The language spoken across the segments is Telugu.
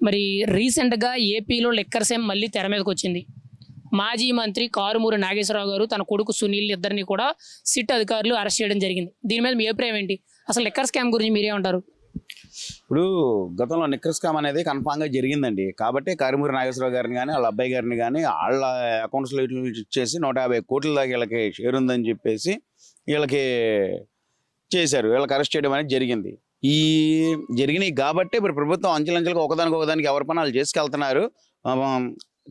మరి రీసెంట్గా ఏపీలో లిక్కర్ స్కామ్ మళ్ళీ తెర మీదకి వచ్చింది. మాజీ మంత్రి కారుమూరి నాగేశ్వరరావు గారు తన కొడుకు సునీల్ ఇద్దరిని కూడా సిట్ అధికారులు అరెస్ట్ చేయడం జరిగింది. దీని మీద మీ అభిప్రాయం ఏంటి? అసలు లిక్కర్ స్కామ్ గురించి మీరేమంటారు? ఇప్పుడు గతంలో లిక్కర్ స్కామ్ అనేది కన్ఫామ్గా జరిగిందండి. కాబట్టి కారుమూరి నాగేశ్వరరావు గారిని కానీ వాళ్ళ అబ్బాయి గారిని కానీ వాళ్ళ అకౌంట్స్లో ఇచ్చేసి 150 కోట్ల దాకా వీళ్ళకి షేర్ ఉందని చెప్పేసి వీళ్ళకి చేశారు. వీళ్ళకి అరెస్ట్ చేయడం అనేది జరిగింది. ఈ జరిగినాయి కాబట్టి ఇప్పుడు ప్రభుత్వం అంచెలంచెలుగా ఒకదానికి ఎవరి పని వాళ్ళు చేసుకెళ్తున్నారు.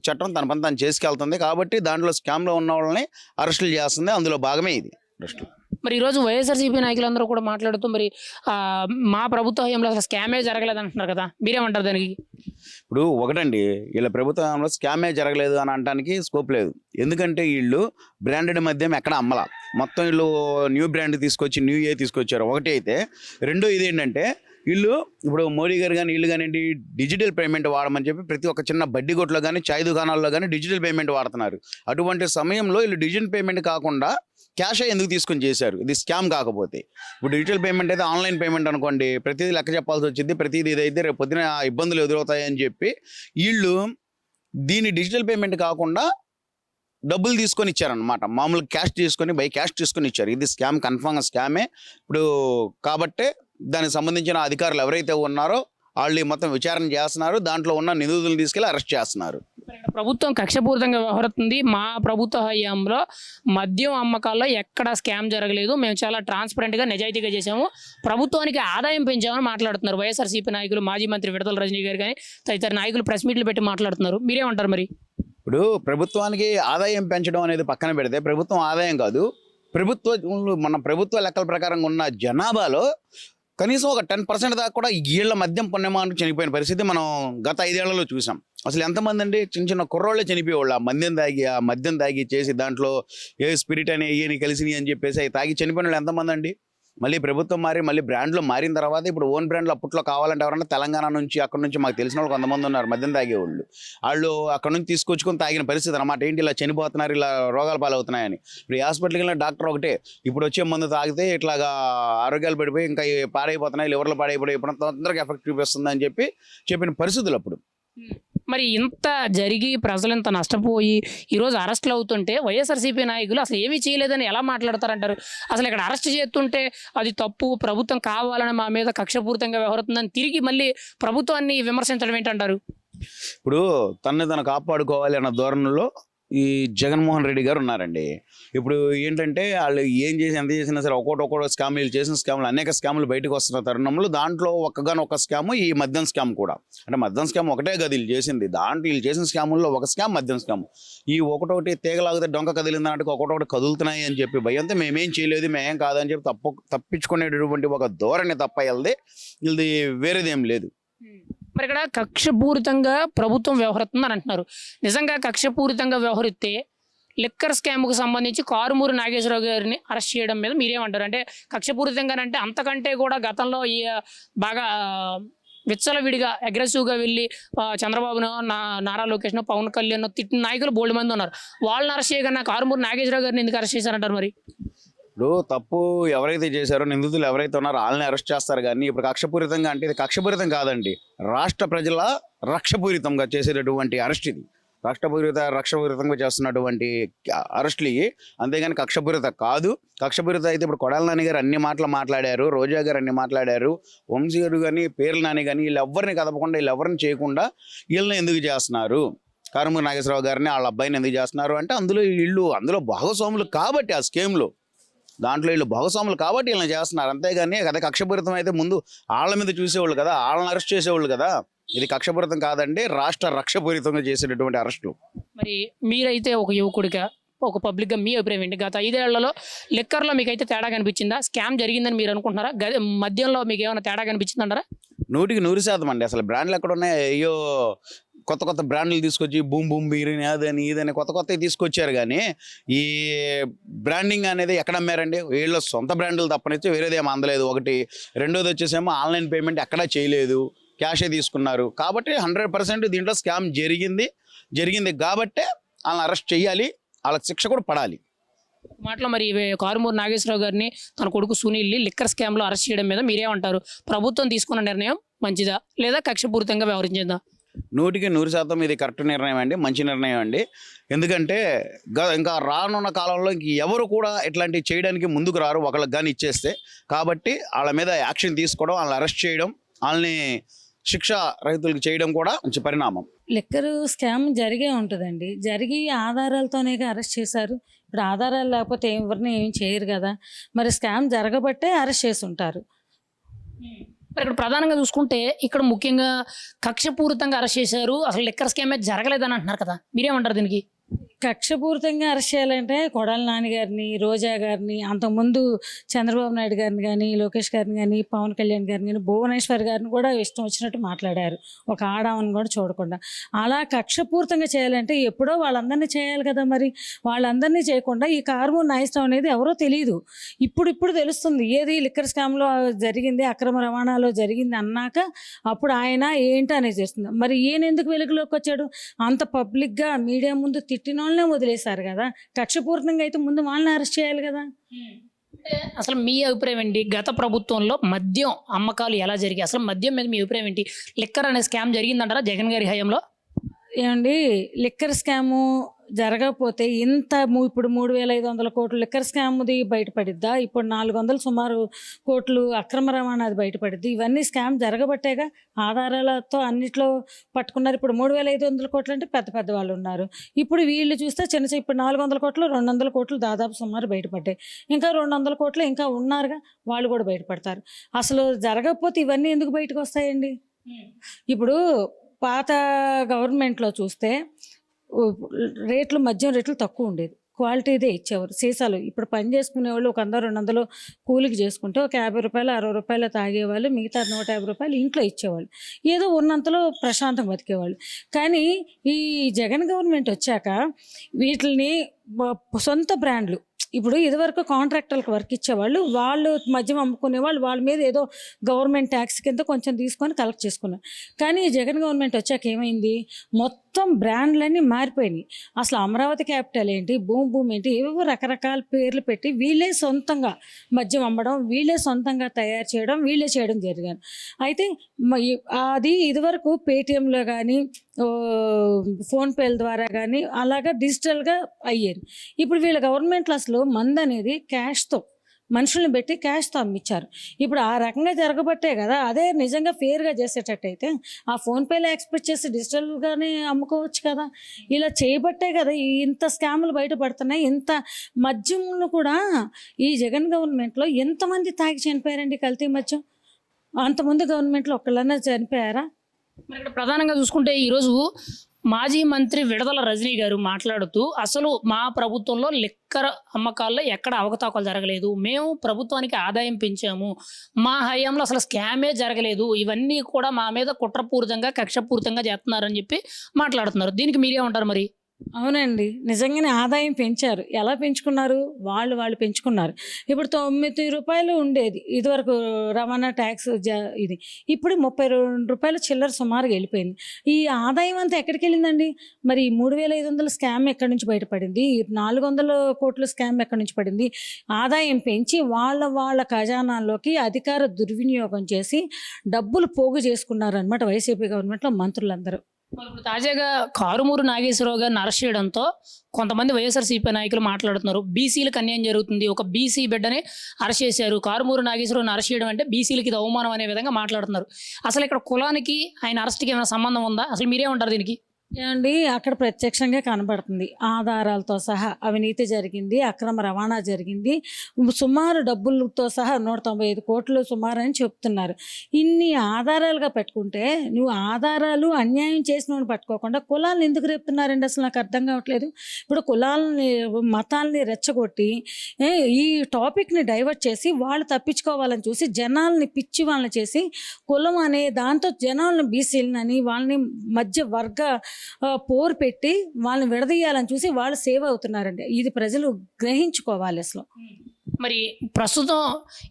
చట్టం తన పని తను చేసుకెళ్తుంది. కాబట్టి దాంట్లో స్కామ్లో ఉన్న వాళ్ళని అరెస్టులు చేస్తుంది. అందులో భాగమే ఇది అరెస్టులు. మరి ఈరోజు వైఎస్ఆర్సీపీ నాయకులందరూ కూడా మాట్లాడుతూ మరి మా ప్రభుత్వ హయాంలో అసలు స్కామే జరగలేదు అంటున్నారు కదా, మీరేమంటారు దానికి? ఇప్పుడు ఒకటండి, వీళ్ళ ప్రభుత్వంలో స్కామే జరగలేదు అని అనడానికి స్కోప్ లేదు. ఎందుకంటే వీళ్ళు బ్రాండెడ్ మద్యం ఎక్కడ అమ్మల, మొత్తం వీళ్ళు న్యూ బ్రాండ్ తీసుకొచ్చి న్యూ ఏ తీసుకొచ్చారు. ఒకటి అయితే, రెండో ఇదేంటంటే వీళ్ళు ఇప్పుడు మోడీ గారు కానీ వీళ్ళు కానివ్వండి డిజిటల్ పేమెంట్ వాడమని చెప్పి ప్రతి ఒక్క చిన్న బడ్డీ కొట్లో కానీ చాయ్ దుకాణాల్లో కానీ డిజిటల్ పేమెంట్ వాడుతున్నారు. అటువంటి సమయంలో వీళ్ళు డిజిటల్ పేమెంట్ కాకుండా క్యాష్ ఎందుకు తీసుకొని చేశారు? ఇది స్కామ్ కాకపోతే. ఇప్పుడు డిజిటల్ పేమెంట్ అయితే ఆన్లైన్ పేమెంట్ అనుకోండి, ప్రతిదీ లెక్క చెప్పాల్సి వచ్చింది, ప్రతిదీ ఇదైతే రేపు పొద్దున ఇబ్బందులు ఎదురవుతాయని చెప్పి వీళ్ళు దీన్ని డిజిటల్ పేమెంట్ కాకుండా డబ్బులు తీసుకొని ఇచ్చారనమాట. మామూలు క్యాష్ తీసుకొని బై క్యాష్ తీసుకొని ఇచ్చారు. ఇది స్కామ్, కన్ఫామ్గా స్కామే. ఇప్పుడు కాబట్టే దానికి సంబంధించిన అధికారులు ఎవరైతే ఉన్నారో వాళ్ళు మొత్తం విచారణ చేస్తున్నారు. దాంట్లో ఉన్న నిందితులను తీసుకెళ్ళి అరెస్ట్ చేస్తున్నారు. ప్రభుత్వం కక్షపూరితంగా వ్యవహరిస్తుంది. మా ప్రభుత్వ హయాంలో మద్యం అమ్మకాల్లో ఎక్కడ స్కామ్ జరగలేదు, మేము చాలా ట్రాన్స్పరెంట్గా నిజాయితీగా చేసాము, ప్రభుత్వానికి ఆదాయం పెంచామని మాట్లాడుతున్నారు వైఎస్ఆర్సీపీ నాయకులు. మాజీ మంత్రి విడతల రజనీ గారు కానీ తదితర నాయకులు ప్రెస్ మీట్లు పెట్టి మాట్లాడుతున్నారు. మీరేమంటారు మరి? ఇప్పుడు ప్రభుత్వానికి ఆదాయం పెంచడం అనేది పక్కన పెడితే, ప్రభుత్వం ఆదాయం కాదు, మన ప్రభుత్వ లెక్కల ప్రకారం ఉన్న జనాభాలో కనీసం ఒక 10% దాకా కూడా వీళ్ళ మద్యం పుణ్యమాను చనిపోయిన పరిస్థితి మనం గత 5 ఏళ్లలో చూసాం. అసలు ఎంతమంది అండి చిన్న చిన్న కుర్రోళ్ళే చనిపోయేవాళ్ళు ఆ మద్యం తాగి చేసి దాంట్లో ఏ స్పిరిట్ అని ఏని కలిసినాయి అని చెప్పేసి అవి తాగి చనిపోయిన వాళ్ళు ఎంతమంది అండి? మళ్ళీ ప్రభుత్వం మారి మళ్ళీ బ్రాండ్లు మారిన తర్వాత ఇప్పుడు ఓన్ బ్రాండ్లు అప్పట్లో కావాలంటే ఎవరన్నా తెలంగాణ నుంచి అక్కడ నుంచి మాకు తెలిసిన వాళ్ళు కొంతమంది ఉన్నారు మద్యం తాగేవాళ్ళు. వాళ్ళు అక్కడ నుంచి తీసుకొచ్చుకొని తాగిన పరిస్థితి అనమాట. ఏంటి ఇలా చనిపోతున్నారు, ఇలా రోగాలు పాలవుతున్నాయని. ఇప్పుడు హాస్పిటల్కి వెళ్ళిన డాక్టర్ ఒకటే, ఇప్పుడు వచ్చే మందు తాగితే ఇట్లాగా ఆరోగ్యాలు పడిపోయి ఇంకా పాడైపోతున్నాయి, లివర్లు పాడైపోయి ఇప్పుడు తొందరగా ఎఫెక్ట్ చూపిస్తుంది అని చెప్పిన పరిస్థితులు అప్పుడు. మరి ఇంత జరిగి ప్రజలు ఇంత నష్టపోయి ఈరోజు అరెస్టులు అవుతుంటే వైఎస్ఆర్సీపీ నాయకులు అసలు ఏమీ చేయలేదని ఎలా మాట్లాడతారంటారు? అసలు ఇక్కడ అరెస్ట్ చేస్తుంటే అది తప్పు, ప్రభుత్వం కావాలని మా మీద కక్షపూరితంగా వ్యవహరిస్తుందని తిరిగి మళ్ళీ ప్రభుత్వాన్ని విమర్శించడం ఏంటంటారు? ఇప్పుడు తను కాపాడుకోవాలి అన్న ధోరణిలో ఈ జగన్మోహన్ రెడ్డి గారు ఉన్నారండి. ఇప్పుడు ఏంటంటే వాళ్ళు ఏం చేసి ఎంత చేసినా సరే ఒక్కొక్క స్కామ్, వీళ్ళు చేసిన స్కామ్లు అనేక స్కాములు బయటకు వస్తున్న తరుణంలో దాంట్లో ఒక్క స్కామ్ ఈ మద్యం స్కామ్ కూడా. అంటే మద్యం స్కామ్ ఒకటే కదా వీళ్ళు చేసింది, దాంట్లో వీళ్ళు చేసిన స్కాముల్లో ఒక స్కామ్ మద్యం స్కామ్. ఈ ఒకటొకటి తీగలాగితే డొంక కదిలింది అన్నట్టు ఒకటొకటి కదులుతున్నాయి అని చెప్పి భయంతో మేమేం చేయలేదు, మేమేం కాదని చెప్పి తప్పించుకునేటటువంటి ఒక ధోరణి తప్ప వీళ్ళది వేరేదేం లేదు. మరి ఇక్కడ కక్షపూరితంగా ప్రభుత్వం వ్యవహరిస్తుందని అంటున్నారు. నిజంగా కక్షపూరితంగా వ్యవహరిస్తే లిక్కర్ స్కామ్కు సంబంధించి కారుమూరి నాగేశ్వరరావు గారిని అరెస్ట్ చేయడం మీద మీరేమంటారు? అంటే కక్షపూరితంగానంటే అంతకంటే కూడా గతంలో ఈ బాగా విచ్చలవిడిగా అగ్రెసివ్గా వెళ్ళి చంద్రబాబును నారా లోకేష్ను పవన్ కళ్యాణ్ తిట్టిన నాయకులు బోల్డ్ మంది ఉన్నారు. వాళ్ళని అరెస్ట్ చేయకుండా కారుమూరి నాగేశ్వరరావు గారిని ఎందుకు అరెస్ట్ చేశారంటారు? మరి ఇప్పుడు తప్పు ఎవరైతే చేశారో నిందితులు ఎవరైతే ఉన్నారో వాళ్ళని అరెస్ట్ చేస్తారు. కానీ ఇప్పుడు కక్షపూరితంగా అంటే ఇది కక్షపూరితం కాదండి, రాష్ట్ర ప్రజల రక్షపూరితంగా చేసేటటువంటి అరెస్ట్ ఇది. రక్షపూరితంగా చేస్తున్నటువంటి అరెస్టులు ఇవి, అంతేగాని కక్షపూరిత కాదు. కక్షపూరిత అయితే ఇప్పుడు కొడాల నాని గారు అన్ని మాటలు మాట్లాడారు, రోజా గారు అన్ని మాట్లాడారు, వంశీ గారు కానీ పేర్ల నాని కానీ వీళ్ళు ఎవరిని కదపకుండా వీళ్ళు ఎవరిని చేయకుండా వీళ్ళని ఎందుకు చేస్తున్నారు? కారుమూరి నాగేశ్వరరావు గారిని వాళ్ళ అబ్బాయిని ఎందుకు చేస్తున్నారు అంటే అందులో భాగస్వాములు కాబట్టి ఆ స్కీమ్లో దాంట్లో వీళ్ళు భాగస్వాములు కాబట్టి వీళ్ళని చేస్తున్నారు. అంతేగాని అదే కక్షపూరితం అయితే ముందు వాళ్ళ మీద చూసేవాళ్ళు కదా, వాళ్ళని అరెస్ట్ చేసేవాళ్ళు కదా. ఇది కక్షపూరితం కాదండి, రాష్ట్ర రక్షపూరితంగా చేసేటటువంటి అరెస్టులు. మరి మీరైతే ఒక యువకుడిగా ఒక పబ్లిక్గా మీ అభిప్రాయం ఏంటి? గత 5 ఏళ్లలో లిక్కర్లో మీకైతే తేడా కనిపించిందా? స్కామ్ జరిగిందని మీరు అనుకుంటున్నారా? మద్యంలో మీకు ఏమైనా తేడా కనిపించిందంటారా? 100% అండి. అసలు బ్రాండ్లు ఎక్కడ ఉన్నాయి? అయ్యో కొత్త బ్రాండ్లు తీసుకొచ్చి బూమ్ బీరిని అదని ఇదని కొత్తవి తీసుకొచ్చారు. కానీ ఈ బ్రాండింగ్ అనేది ఎక్కడ అమ్మారండి? వీళ్ళ సొంత బ్రాండ్లు తప్పనిచ్చి వేరేది ఏమో అందలేదు. ఒకటి. రెండోది వచ్చేసేమో ఆన్లైన్ పేమెంట్ ఎక్కడా చేయలేదు, క్యాషే తీసుకున్నారు. కాబట్టి 100% దీంట్లో స్కామ్ జరిగింది కాబట్టే వాళ్ళని అరెస్ట్ చేయాలి, వాళ్ళకి శిక్ష కూడా పడాలి. మాటలో మరి కారుమూరి నాగేశ్వరరావు గారిని తన కొడుకు సునీల్ని లిక్కర్ స్కామ్లో అరెస్ట్ చేయడం మీద మీరేమంటారు? ప్రభుత్వం తీసుకున్న నిర్ణయం మంచిదా లేదా కక్షపూరితంగా వ్యవహరించిందా? 100% ఇది కరెక్ట్ నిర్ణయం అండి, మంచి నిర్ణయం అండి. ఎందుకంటే ఇంకా రానున్న కాలంలో ఇంక ఎవరు కూడా ఇట్లాంటివి చేయడానికి ముందుకు రారు ఒకళ్ళకి కానీ ఇచ్చేస్తే. కాబట్టి వాళ్ళ మీద యాక్షన్ తీసుకోవడం, వాళ్ళని అరెస్ట్ చేయడం, వాళ్ళని శిక్ష రహితులకు చేయడం కూడా మంచి పరిణామం. లిక్కర్ స్కామ్ జరిగే ఉంటుందండి. జరిగి ఆధారాలతోనే అరెస్ట్ చేశారు. ఇప్పుడు ఆధారాలు లేకపోతే ఎవరిని ఏం చేయరు కదా. మరి స్కామ్ జరగబట్టే అరెస్ట్ చేసి ఉంటారు. మరి ఇక్కడ ప్రధానంగా చూసుకుంటే ఇక్కడ ముఖ్యంగా కక్షపూరితంగా అరెస్ట్ చేశారు, అసలు లిక్కర్ స్కామే జరగలేదని అంటున్నారు కదా, మీరేమంటారు దీనికి? కక్షపూరితంగా అరెస్ట్ చేయాలంటే కొడాలి నాని గారిని, రోజా గారిని, అంతకుముందు చంద్రబాబు నాయుడు గారిని కానీ, లోకేష్ గారిని కానీ, పవన్ కళ్యాణ్ గారిని కానీ, భువనేశ్వర్ గారిని కూడా ఇష్టం వచ్చినట్టు మాట్లాడారు, ఒక ఆడామని కూడా చూడకుండా. అలా కక్షపూరితంగా చేయాలంటే ఎప్పుడో వాళ్ళందరినీ చేయాలి కదా. మరి వాళ్ళందరినీ చేయకుండా ఈ కార్మూర్ నాయిస్టం అనేది ఎవరో తెలియదు, ఇప్పుడు తెలుస్తుంది ఏది లిక్కర్ స్కామ్లో జరిగింది, అక్రమ రవాణాలో జరిగింది అన్నాక అప్పుడు ఆయన ఏంటి అనేది చేస్తుంది. మరి ఈయన ఎందుకు వెలుగులోకి వచ్చాడు? అంత పబ్లిక్గా మీడియా ముందు తిట్టిన వాళ్ళనే వదిలేశారు కదా. కక్షపూరితంగా అయితే ముందు వాళ్ళని అరెస్ట్ చేయాలి కదా. అసలు మీ అభిప్రాయం ఏంటి? గత ప్రభుత్వంలో మద్యం అమ్మకాలు ఎలా జరిగాయి, అసలు మద్యం మీద మీ అభిప్రాయం ఏంటి? లిక్కర్ అనే స్కామ్ జరిగిందంటారా జగన్ గారి హయాంలో? ఏమండి, లిక్కర్ స్కాము జరగకపోతే ఇప్పుడు 3,500 కోట్లు లిక్కర్ స్కామ్ది బయటపడిద్దా? ఇప్పుడు 400 సుమారు కోట్లు అక్రమ రవాణాది బయటపడిద్ది. ఇవన్నీ స్కామ్ జరగబట్టేగా, ఆధారాలతో అన్నిట్లో పట్టుకున్నారు. ఇప్పుడు 3,500 కోట్లు అంటే పెద్ద పెద్ద వాళ్ళు ఉన్నారు. ఇప్పుడు వీళ్ళు చూస్తే ఇప్పుడు 400 కోట్లు 200 కోట్లు దాదాపు సుమారు బయటపడ్డాయి. ఇంకా 200 కోట్లు ఇంకా ఉన్నారుగా, వాళ్ళు కూడా బయటపడతారు. అసలు జరగకపోతే ఇవన్నీ ఎందుకు బయటకు వస్తాయండి? ఇప్పుడు పాత గవర్నమెంట్లో చూస్తే మద్యం రేట్లు తక్కువ ఉండేది, క్వాలిటీదే ఇచ్చేవారు. సీసాలు ఇప్పుడు పని చేసుకునే వాళ్ళు ఒక 100-200 కూలికి చేసుకుంటే ఒక 50 రూపాయలు 60 రూపాయలు తాగేవాళ్ళు, మిగతా 150 రూపాయలు ఇంట్లో ఇచ్చేవాళ్ళు. ఏదో ఉన్నంతలో ప్రశాంతంగా బతికేవాళ్ళు. కానీ ఈ జగన్ గవర్నమెంట్ వచ్చాక వీటిని సొంత బ్రాండ్లు, ఇప్పుడు ఇదివరకు కాంట్రాక్టర్లకు వర్క్ ఇచ్చేవాళ్ళు, వాళ్ళు మద్యం అమ్ముకునే వాళ్ళు, వాళ్ళ మీద ఏదో గవర్నమెంట్ ట్యాక్స్ కింద కొంచెం తీసుకొని కలెక్ట్ చేసుకున్నారు. కానీ జగన్ గవర్నమెంట్ వచ్చాక ఏమైంది? మొత్తం బ్రాండ్లన్నీ మారిపోయినాయి. అసలు అమరావతి క్యాపిటల్ ఏంటి, భూమి ఏంటి, ఏవో రకరకాల పేర్లు పెట్టి వీళ్ళే సొంతంగా మద్యం అమ్మడం, వీళ్ళే సొంతంగా తయారు చేయడం, వీళ్ళే చేయడం జరిగాను. అయితే అది ఇదివరకు పేటిఎంలో కానీ ఫోన్పేల ద్వారా కానీ అలాగా డిజిటల్గా అయ్యేది. ఇప్పుడు వీళ్ళ గవర్నమెంట్లో అసలు మందు అనేది క్యాష్తో, మనుషుల్ని పెట్టి క్యాష్తో అమ్మించారు. ఇప్పుడు ఆ రకంగా జరగబట్టే కదా. అదే నిజంగా ఫేర్గా చేసేటట్టయితే ఆ ఫోన్పేలో ఎక్స్పెక్ట్ చేసి డిజిటల్గానే అమ్ముకోవచ్చు కదా. ఇలా చేయబట్టే కదా ఇంత స్కాములు బయటపడుతున్నాయి. ఇంత మద్యంను కూడా ఈ జగన్ గవర్నమెంట్లో ఎంతమంది తాగి చనిపోయారండి కల్తీ మద్యం? అంతమంది గవర్నమెంట్లో ఒక్కళ్ళన్నా చనిపోయారా? మరి ఇక్కడ ప్రధానంగా చూసుకుంటే ఈరోజు మాజీ మంత్రి విడదల రజనీ గారు మాట్లాడుతూ అసలు మా ప్రభుత్వంలో లిక్కర్ అమ్మకాల్లో ఎక్కడ అవకతవకలు జరగలేదు, మేము ప్రభుత్వానికి ఆదాయం పెంచాము, మా హయాంలో అసలు స్కామే జరగలేదు, ఇవన్నీ కూడా మా మీద కుట్రపూరితంగా కక్షపూరితంగా చేస్తున్నారని చెప్పి మాట్లాడుతున్నారు. దీనికి మీరేమంటారు మరి? అవునండి, నిజంగానే ఆదాయం పెంచారు. ఎలా పెంచుకున్నారు? వాళ్ళు పెంచుకున్నారు. ఇప్పుడు 9 రూపాయలు ఉండేది ఇదివరకు రవాణా ట్యాక్స్ ఇది, ఇప్పుడు 32 రూపాయలు చిల్లర సుమారుగా వెళ్ళిపోయింది. ఈ ఆదాయం అంతా ఎక్కడికి వెళ్ళిందండి? మరి 3,500 స్కామ్ ఎక్కడి నుంచి బయటపడింది? 400 కోట్ల స్కామ్ ఎక్కడి నుంచి పడింది? ఆదాయం పెంచి వాళ్ళ ఖజానాల్లోకి అధికార దుర్వినియోగం చేసి డబ్బులు పోగు చేసుకున్నారు అనమాట వైసీపీ గవర్నమెంట్లో మంత్రులందరూ. ఇప్పుడు తాజాగా కారుమూరు నాగేశ్వరరావు గారిని అరెస్ట్ చేయడంతో కొంతమంది వైఎస్ఆర్సీపీ నాయకులు మాట్లాడుతున్నారు, బీసీలకు అన్యాయం జరుగుతుంది, ఒక బీసీ బిడ్డని అరెస్ట్ చేశారు, కారుమూరు నాగేశ్వరరావుని అరెస్ట్ చేయడం అంటే బీసీలకి ఇది అవమానం అనే విధంగా మాట్లాడుతున్నారు. అసలు ఇక్కడ కులానికి ఆయన అరెస్ట్కి ఏమైనా సంబంధం ఉందా? అసలు మీరేమంటారు దీనికి? ఏమండి, అక్కడ ప్రత్యక్షంగా కనబడుతుంది, ఆధారాలతో సహా అవినీతి జరిగింది, అక్రమ రవాణా జరిగింది, సుమారు డబ్బులతో సహా 195 కోట్లు సుమారు అని చెప్తున్నారు. ఇన్ని ఆధారాలుగా పెట్టుకుంటే నువ్వు ఆధారాలు అన్యాయం చేసినవి పట్టుకోకుండా కులాలను ఎందుకు రేపుతున్నారండి? అసలు నాకు అర్థం కావట్లేదు. ఇప్పుడు కులాలని మతాలని రెచ్చగొట్టి ఈ టాపిక్ని డైవర్ట్ చేసి వాళ్ళు తప్పించుకోవాలని చూసి జనాల్ని పిచ్చి వాళ్ళని చేసి కులం అనే దాంతో జనాలను బీసీలని వాళ్ళని మధ్య వర్గ పోరు పెట్టి వాళ్ళని విడదీయాలని చూసి వాళ్ళు సేవ్ అవుతున్నారండి. ఇది ప్రజలు గ్రహించుకోవాలి. అసలు మరి ప్రస్తుతం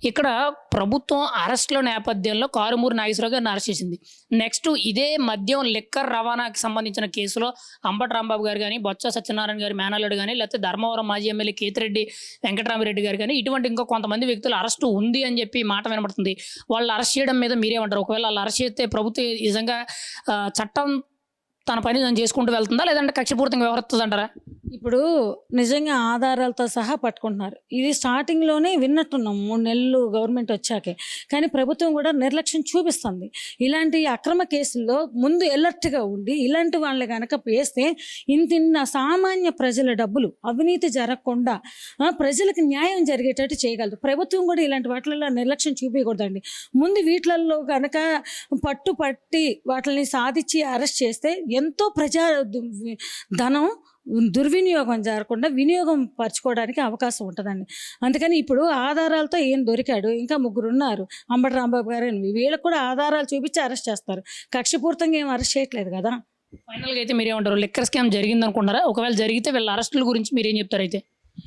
ఇక్కడ ప్రభుత్వం అరెస్టుల నేపథ్యంలో కారుమూరు నాగేశ్వరరావు గారిని అరెస్ట్ చేసింది. నెక్స్ట్ ఇదే మద్యం లిక్కర్ రవాణాకి సంబంధించిన కేసులో అంబటి రాంబాబు గారు కానీ, బొత్స సత్యనారాయణ గారి మేనల్లుడు కానీ, లేకపోతే ధర్మవరం మాజీ ఎమ్మెల్యే కేతిరెడ్డి వెంకటరామిరెడ్డి గారు కానీ, ఇటువంటి ఇంకో కొంతమంది వ్యక్తులు అరెస్టు ఉంది అని చెప్పి మాట వినబడుతుంది. వాళ్ళు అరెస్ట్ చేయడం మీద మీరేమంటారు? ఒకవేళ వాళ్ళు అరెస్ట్ చేస్తే ప్రభుత్వం నిజంగా చట్టం తన పని తను చేసుకుంటూ వెళ్తుందా, లేదంటే కక్షపూరితంగా వ్యవహరిస్తుంది అంటారా? ఇప్పుడు నిజంగా ఆధారాలతో సహా పట్టుకుంటున్నారు. ఇది స్టార్టింగ్‌లోనే విన్నట్టున్నాం 3 నెలలు గవర్నమెంట్ వచ్చాకే. కానీ ప్రభుత్వం కూడా నిర్లక్ష్యం చూపిస్తుంది. ఇలాంటి అక్రమ కేసుల్లో ముందు అలర్ట్‌గా ఉండి ఇలాంటి వాళ్ళని గనక వేస్తే ఇంతిన్న సామాన్య ప్రజల డబ్బులు అవినీతి జరగకుండా ప్రజలకు న్యాయం జరిగేటట్టు చేయగలదు. ప్రభుత్వం కూడా ఇలాంటి వాటిల్లో నిర్లక్ష్యం చూపించకూడదండి. ముందు వీటిలలో గనక పట్టి వాటిని సాధించి అరెస్ట్ చేస్తే ఎంతో ధనం దుర్వినియోగం జరగకుండా వినియోగం పరచుకోవడానికి అవకాశం ఉంటుందండి. అందుకని ఇప్పుడు ఆధారాలతో ఈయన దొరికాడు, ఇంకా 3 ఉన్నారు, అంబటి రాంబాబు గారు, వీళ్ళకి కూడా ఆధారాలు చూపించి అరెస్ట్ చేస్తారు. కక్షపూరితంగా ఏం అరెస్ట్ చేయట్లేదు కదా. ఫైనల్గా అయితే మీరేమంటారు? లిక్కర్ స్కామ్ జరిగింది అనుకుంటారా? ఒకవేళ జరిగితే వీళ్ళ అరెస్టుల గురించి మీరేం చెప్తారు అయితే?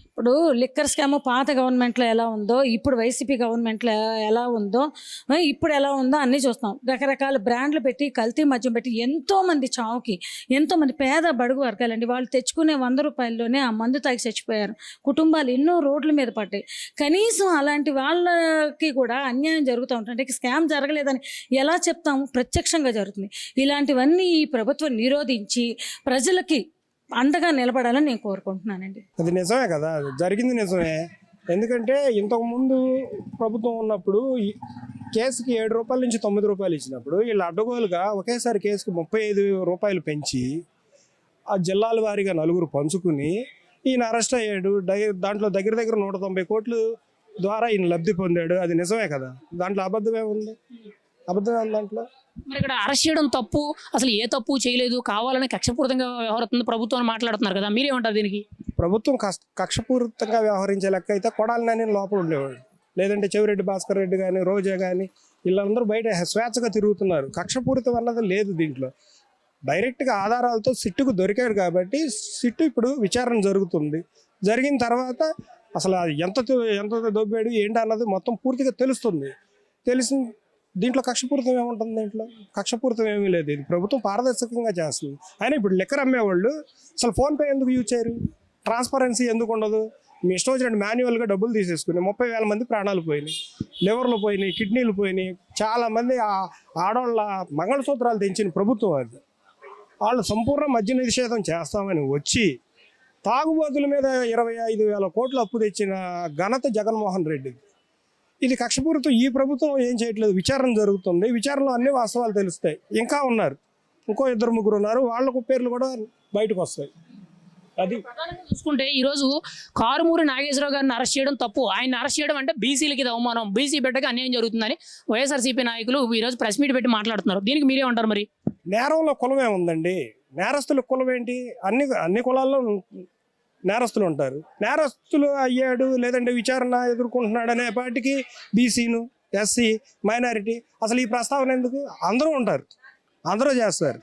ఇప్పుడు లిక్కర్ స్కామ్ పాత గవర్నమెంట్లో ఎలా ఉందో, ఇప్పుడు వైసీపీ గవర్నమెంట్లో ఎలా ఉందో, ఇప్పుడు ఎలా ఉందో అన్నీ చూస్తాం. రకరకాల బ్రాండ్లు పెట్టి కల్తీ మద్యం పెట్టి ఎంతోమంది చావుకి, ఎంతోమంది పేద బడుగు వర్గాలండి వాళ్ళు తెచ్చుకునే 100 రూపాయల్లోనే ఆ మందు తాగి చచ్చిపోయారు. కుటుంబాలు ఎన్నో రోడ్ల మీద పడ్డాయి. కనీసం అలాంటి వాళ్ళకి కూడా అన్యాయం జరుగుతూ ఉంటుంది. స్కామ్ జరగలేదని ఎలా చెప్తాము? ప్రత్యక్షంగా జరుగుతుంది. ఇలాంటివన్నీ ఈ ప్రభుత్వం నిరోధించి ప్రజలకి అండగా నిలబడాలని నేను కోరుకుంటున్నానండి. అది నిజమే కదా, అది జరిగింది నిజమే. ఎందుకంటే ఇంతకుముందు ప్రభుత్వం ఉన్నప్పుడు కేసుకి 7 రూపాయల నుంచి 9 రూపాయలు ఇచ్చినప్పుడు వీళ్ళు అడ్డగోలుగా ఒకేసారి కేసుకి 35 రూపాయలు పెంచి ఆ జిల్లాల వారీగా 4 పంచుకుని ఈయన అరెస్ట్ అయ్యాడు. దాంట్లో దగ్గర 190 కోట్లు ద్వారా ఈయన లబ్ధి పొందాడు. అది నిజమే కదా, దాంట్లో అబద్ధమే ఉంది దాంట్లో. మరి ఇక్కడ అరెస్ట్ చేయడం తప్పు, అసలు ఏ తప్పు చేయలేదు, కావాలని కక్షపూరితంగా వ్యవహరిస్తుంది ప్రభుత్వం అని మాట్లాడుతున్నారు కదా, మీరేమంటారు దీనికి? ప్రభుత్వం కక్షపూరితంగా వ్యవహరించే లెక్క అయితే కొడాలి నాని లోపల ఉండేవాడు, లేదంటే చెవిరెడ్డి భాస్కర్ రెడ్డి కానీ రోజా కానీ వీళ్ళందరూ బయట స్వేచ్ఛగా తిరుగుతున్నారు. కక్షపూరితం అన్నది లేదు దీంట్లో. డైరెక్ట్గా ఆధారాలతో సిట్టుకు దొరికాడు కాబట్టి సిట్టు ఇప్పుడు విచారణ జరుగుతుంది. జరిగిన తర్వాత అసలు ఎంత దొబ్బాడు ఏంటి అన్నది మొత్తం పూర్తిగా తెలుస్తుంది. తెలిసిన దీంట్లో కక్షపూరితం ఏముంటుంది? దీంట్లో కక్షపూరితం ఏమీ లేదు. ఇది ప్రభుత్వం పారదర్శకంగా చేస్తుంది. అయినా ఇప్పుడు లిక్కర్ అమ్మేవాళ్ళు అసలు ఫోన్పే ఎందుకు యూజ్ చేయరు? ట్రాన్స్పరెన్సీ ఎందుకు ఉండదు? మీ ఇష్టం వచ్చినట్టు మాన్యువల్గా డబ్బులు తీసేసుకుని 30,000 మంది ప్రాణాలు పోయినాయి, లివర్లు పోయినాయి, కిడ్నీలు పోయినాయి. చాలామంది ఆడవాళ్ళ మంగళసూత్రాలు తెంచిన ప్రభుత్వం అది. వాళ్ళు సంపూర్ణ మద్య నిషేధం చేస్తామని వచ్చి తాగుబోతుల మీద 25,000 కోట్లు అప్పు తెచ్చిన ఘనత జగన్మోహన్ రెడ్డి. ఇది కక్షపూరితం. ఈ ప్రభుత్వం ఏం చేయట్లేదు. విచారణ జరుగుతుంది. విచారణలో అన్ని వాస్తవాలు తెలుస్తాయి. ఇంకా ఉన్నారు, ఇంకో 2-3 ఉన్నారు, వాళ్ళకు పేర్లు కూడా బయటకు వస్తాయి. అది చూసుకుంటే ఈరోజు కారుమూరి నాగేశ్వరరావు గారిని అరెస్ట్ చేయడం తప్పు. ఆయన అరెస్ట్ చేయడం అంటే బీసీలకి ఇది అవమానం, బీసీ బిడ్డకి అన్యాయం జరుగుతుందని వైఎస్ఆర్సీపీ నాయకులు ఈరోజు ప్రెస్ మీట్ పెట్టి మాట్లాడుతున్నారు. దీనికి మీరేమంటారు? మరి నేరంలో కులమే ఉందండి. నేరస్తుల కులం ఏంటి? అన్ని కులాల్లో నేరస్తులు ఉంటారు. నేరస్తులు అయ్యాడు లేదంటే విచారణ ఎదుర్కొంటున్నాడు అనే పాటికి బీసీను, ఎస్సీ, మైనారిటీ అసలు ఈ ప్రస్తావన ఎందుకు? అందరూ ఉంటారు, అందరూ చేస్తారు.